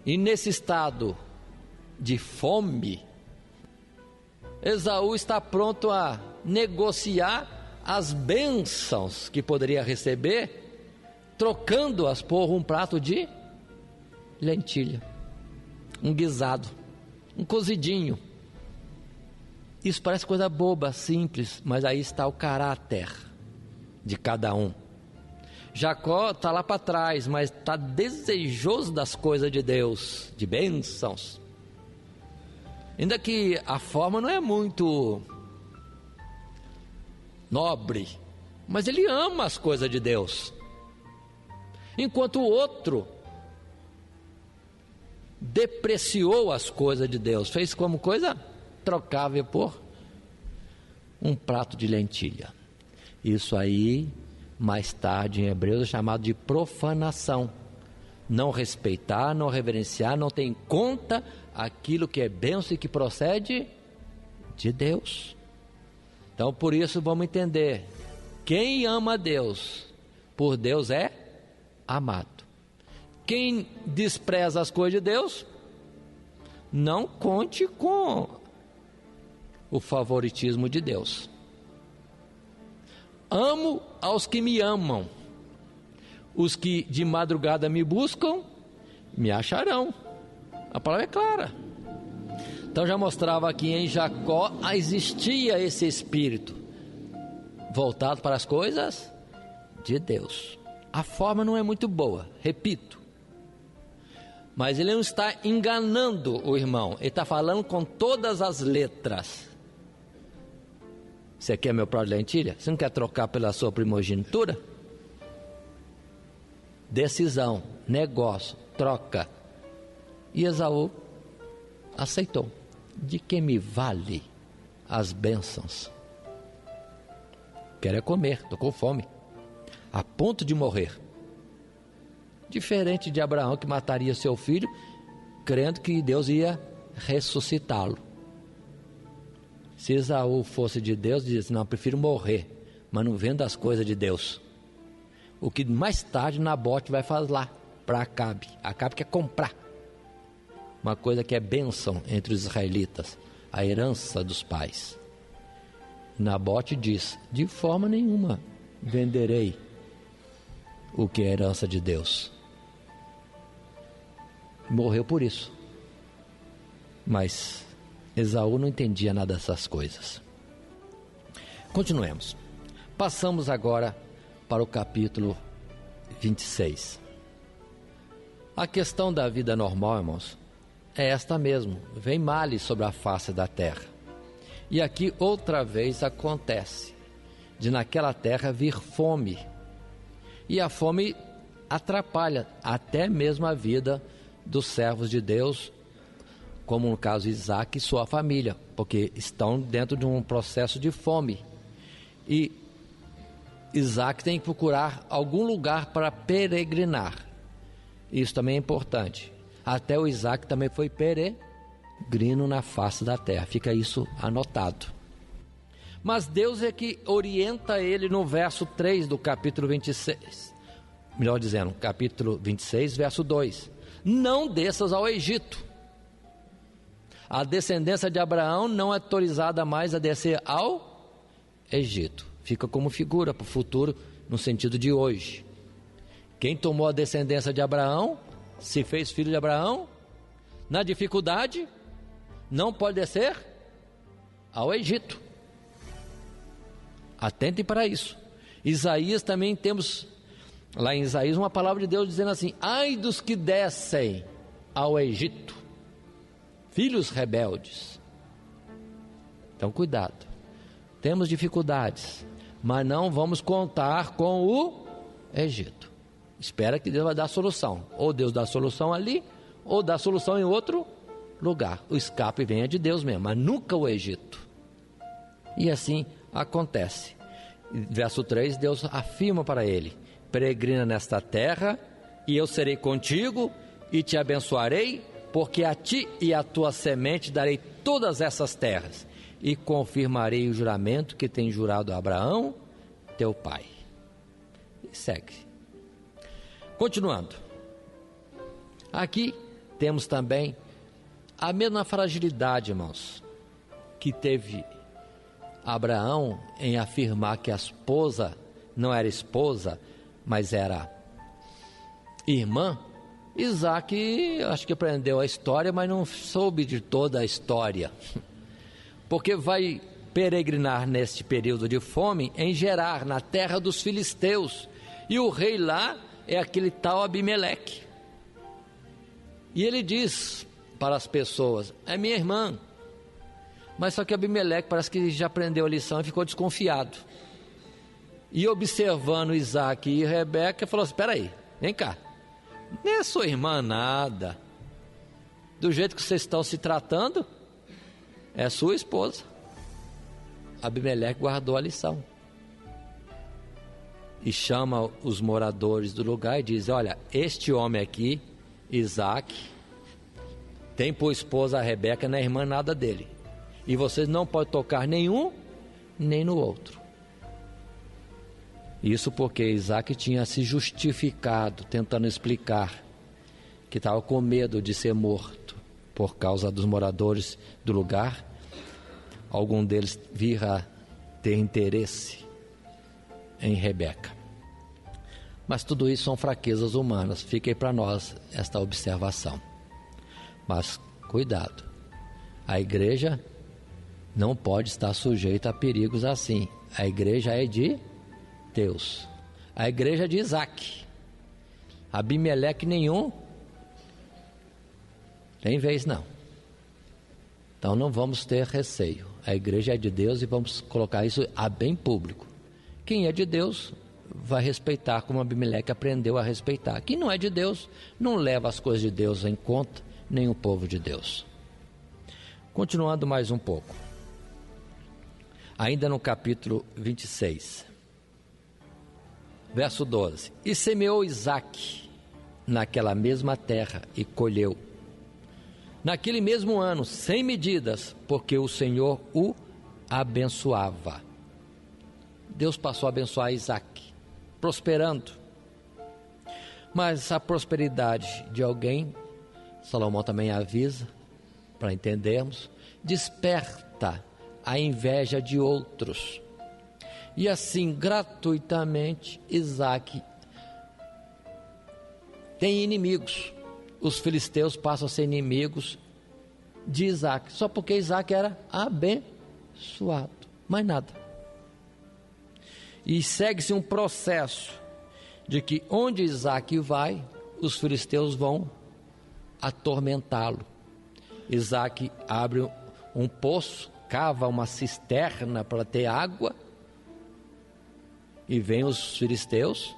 E nesse estado de fome, Esaú está pronto a negociar as bênçãos que poderia receber, trocando-as por um prato de lentilha, um guisado, um cozidinho. Isso parece coisa boba, simples, mas aí está o caráter de cada um. Jacó está lá para trás, mas está desejoso das coisas de Deus, de bênçãos. Ainda que a forma não é muito nobre, mas ele ama as coisas de Deus. Enquanto o outro depreciou as coisas de Deus, fez como coisa trocável por um prato de lentilha. Isso aí, mais tarde em Hebreus, é chamado de profanação. Não respeitar, não reverenciar, não ter em conta aquilo que é bênção e que procede de Deus. Então, por isso, vamos entender: quem ama a Deus, por Deus é amado. Quem despreza as coisas de Deus, não conte com o favoritismo de Deus. Amo aos que me amam. Os que de madrugada me buscam, me acharão. A palavra é clara. Então já mostrava que em Jacó existia esse espírito voltado para as coisas de Deus. A forma não é muito boa, repito, mas ele não está enganando o irmão, ele está falando com todas as letras. Você quer meu prato de lentilha? Você não quer trocar pela sua primogenitura? Decisão, negócio, troca. E Esaú aceitou. De que me vale as bênçãos? Quero é comer, estou com fome, a ponto de morrer. Diferente de Abraão, que mataria seu filho, crendo que Deus ia ressuscitá-lo. Se Esaú fosse de Deus, dizia: não, prefiro morrer, mas não vendo as coisas de Deus. O que mais tarde Nabote vai falar para Acabe. Acabe quer comprar uma coisa que é bênção entre os israelitas, a herança dos pais. Nabote diz: de forma nenhuma venderei o que é herança de Deus. Morreu por isso. Mas Esaú não entendia nada dessas coisas. Continuemos. Passamos agora para o capítulo 26. A questão da vida normal, irmãos, é esta mesmo: vem males sobre a face da terra. E aqui outra vez acontece de naquela terra vir fome. E a fome atrapalha até mesmo a vida dos servos de Deus, como no caso Isaac e sua família, porque estão dentro de um processo de fome. E Isaac tem que procurar algum lugar para peregrinar. Isso também é importante. Até o Isaac também foi peregrino na face da terra. Fica isso anotado. Mas Deus é que orienta ele no verso 3 do capítulo 26. Melhor dizendo, capítulo 26, verso 2. Não desças ao Egito. A descendência de Abraão não é autorizada mais a descer ao Egito. Fica como figura para o futuro, no sentido de hoje. Quem tomou a descendência de Abraão, se fez filho de Abraão, na dificuldade, não pode descer ao Egito. Atentem para isso. Isaías também temos, lá em Isaías, uma palavra de Deus dizendo assim: ai dos que descem ao Egito, filhos rebeldes. Então cuidado, temos dificuldades, mas não vamos contar com o Egito. Espera que Deus vai dar a solução. Ou Deus dá a solução ali, ou dá a solução em outro lugar. O escape vem de Deus mesmo, mas nunca o Egito. E assim acontece. Verso 3, Deus afirma para ele: peregrina nesta terra, e eu serei contigo, e te abençoarei, porque a ti e à tua semente darei todas essas terras, e confirmarei o juramento que tem jurado a Abraão, teu pai. E segue. Continuando. Aqui temos também a mesma fragilidade, irmãos, que teve Abraão em afirmar que a esposa não era esposa, mas era irmã. Isaac, acho que aprendeu a história, mas não soube de toda a história, porque vai peregrinar neste período de fome em Gerar, na terra dos filisteus, E o rei lá é aquele tal Abimeleque. E ele diz para as pessoas: é minha irmã. Mas só que Abimeleque parece que já aprendeu a lição e ficou desconfiado. E observando Isaac e Rebeca, falou assim: espera aí, vem cá, nem é sua irmã nada. Do jeito que vocês estão se tratando, é sua esposa. Abimeleque guardou a lição e chama os moradores do lugar e diz: olha, este homem aqui, Isaac, tem por esposa a Rebeca, não é irmã nada dele, e vocês não podem tocar nenhum nem no outro. Isso porque Isaac tinha se justificado, tentando explicar que estava com medo de ser morto por causa dos moradores do lugar. Algum deles virá ter interesse em Rebeca. Mas tudo isso são fraquezas humanas. Fica aí para nós esta observação. Mas cuidado, a igreja não pode estar sujeita a perigos assim. A igreja é de Deus. A igreja é de Isaac. Abimeleque nenhum tem vez não. Então não vamos ter receio. A igreja é de Deus e vamos colocar isso a bem público. Quem é de Deus vai respeitar como Abimeleque aprendeu a respeitar. Quem não é de Deus não leva as coisas de Deus em conta, nem o povo de Deus. Continuando mais um pouco. Ainda no capítulo 26, verso 12. E semeou Isaque naquela mesma terra e colheu naquele mesmo ano, sem medidas, porque o Senhor o abençoava. Deus passou a abençoar Isaque, prosperando. Mas a prosperidade de alguém, Salomão também avisa, para entendermos, desperta a inveja de outros. E assim, gratuitamente, Isaque tem inimigos. Os filisteus passam a ser inimigos de Isaac, só porque Isaac era abençoado, mais nada. E segue-se um processo de que onde Isaac vai, os filisteus vão atormentá-lo. Isaac abre um poço, cava uma cisterna para ter água, e vêm os filisteus,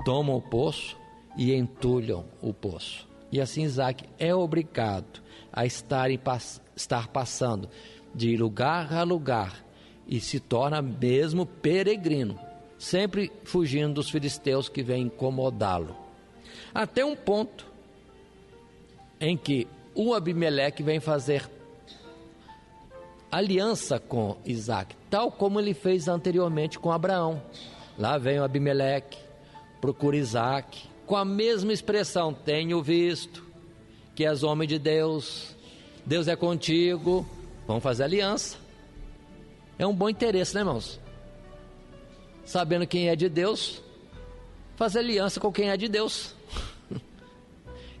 tomam o poço e entulham o poço. E assim Isaac é obrigado a estar passando de lugar a lugar e se torna mesmo peregrino, sempre fugindo dos filisteus que vêm incomodá-lo. Até um ponto em que o Abimeleque vem fazer aliança com Isaac, tal como ele fez anteriormente com Abraão. Lá vem o Abimeleque, procura Isaac, com a mesma expressão: tenho visto que és homem de Deus, Deus é contigo, vamos fazer aliança. É um bom interesse, né, irmãos? Sabendo quem é de Deus, fazer aliança com quem é de Deus.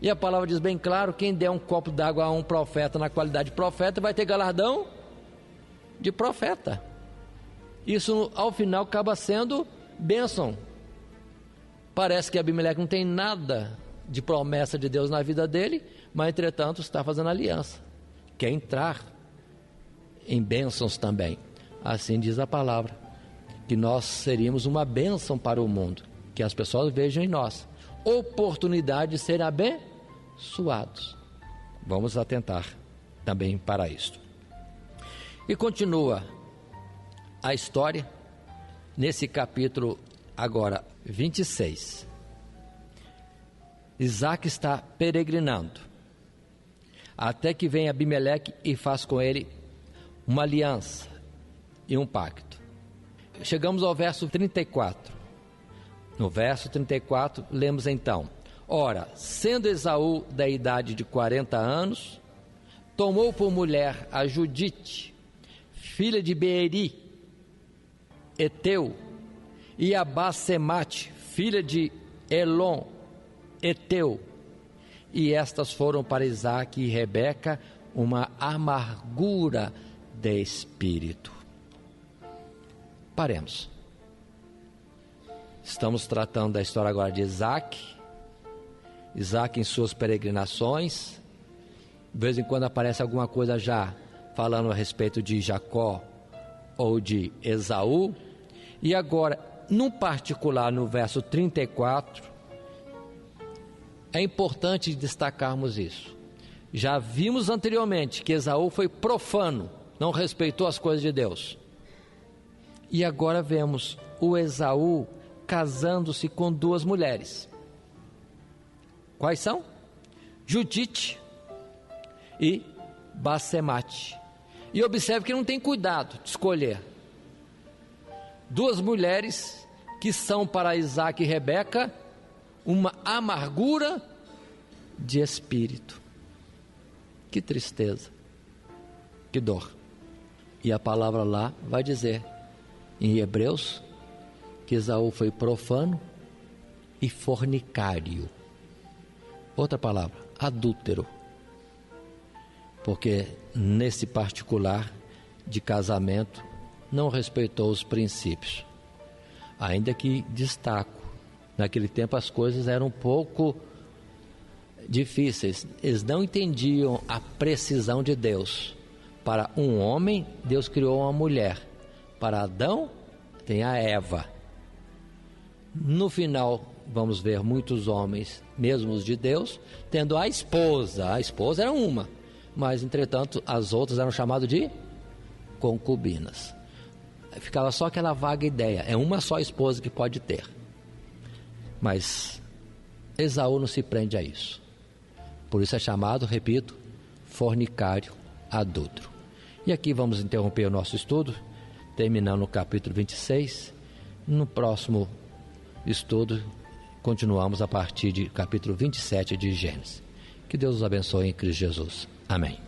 E a palavra diz bem claro: quem der um copo d'água a um profeta na qualidade de profeta vai ter galardão de profeta. Isso ao final acaba sendo bênção. Parece que Abimeleque não tem nada de promessa de Deus na vida dele, mas entretanto está fazendo aliança, quer entrar em bênçãos também. Assim diz a palavra, que nós seríamos uma bênção para o mundo, que as pessoas vejam em nós oportunidade de serem abençoados. Vamos atentar também para isto. E continua a história nesse capítulo agora 26. Isaac está peregrinando, até que vem Abimeleque e faz com ele uma aliança e um pacto. Chegamos ao verso 34. No verso 34, lemos então: ora, sendo Esaú da idade de 40 anos, tomou por mulher a Judite, filha de Beeri, Eteu, e a Basemate, filha de Elon, Eteu, e estas foram para Isaque e Rebeca uma amargura de espírito. Paremos. Estamos tratando da história agora de Isaac. Isaac em suas peregrinações. De vez em quando aparece alguma coisa já falando a respeito de Jacó ou de Esaú. E agora, no particular, no verso 34, é importante destacarmos isso. Já vimos anteriormente que Esaú foi profano, não respeitou as coisas de Deus. E agora vemos o Esaú casando-se com duas mulheres. Quais são? Judite e Basemate. E observe que não tem cuidado de escolher duas mulheres que são para Isaac e Rebeca uma amargura de espírito. Que tristeza, que dor. E a palavra lá vai dizer em Hebreus que Esaú foi profano e fornicário. Outra palavra, adúltero. Porque nesse particular de casamento não respeitou os princípios. Ainda que destaco, naquele tempo as coisas eram um pouco difíceis. Eles não entendiam a precisão de Deus. Para um homem, Deus criou uma mulher. Para Adão, tem a Eva. No final, vamos ver muitos homens, mesmo os de Deus, tendo a esposa. A esposa era uma, mas entretanto as outras eram chamadas de concubinas. Ficava só aquela vaga ideia, é uma só esposa que pode ter. Mas Esaú não se prende a isso. Por isso é chamado, repito, fornicário, adúltero. E aqui vamos interromper o nosso estudo, terminando o capítulo 26. No próximo estudo, continuamos a partir de capítulo 27 de Gênesis. Que Deus os abençoe em Cristo Jesus. Amém.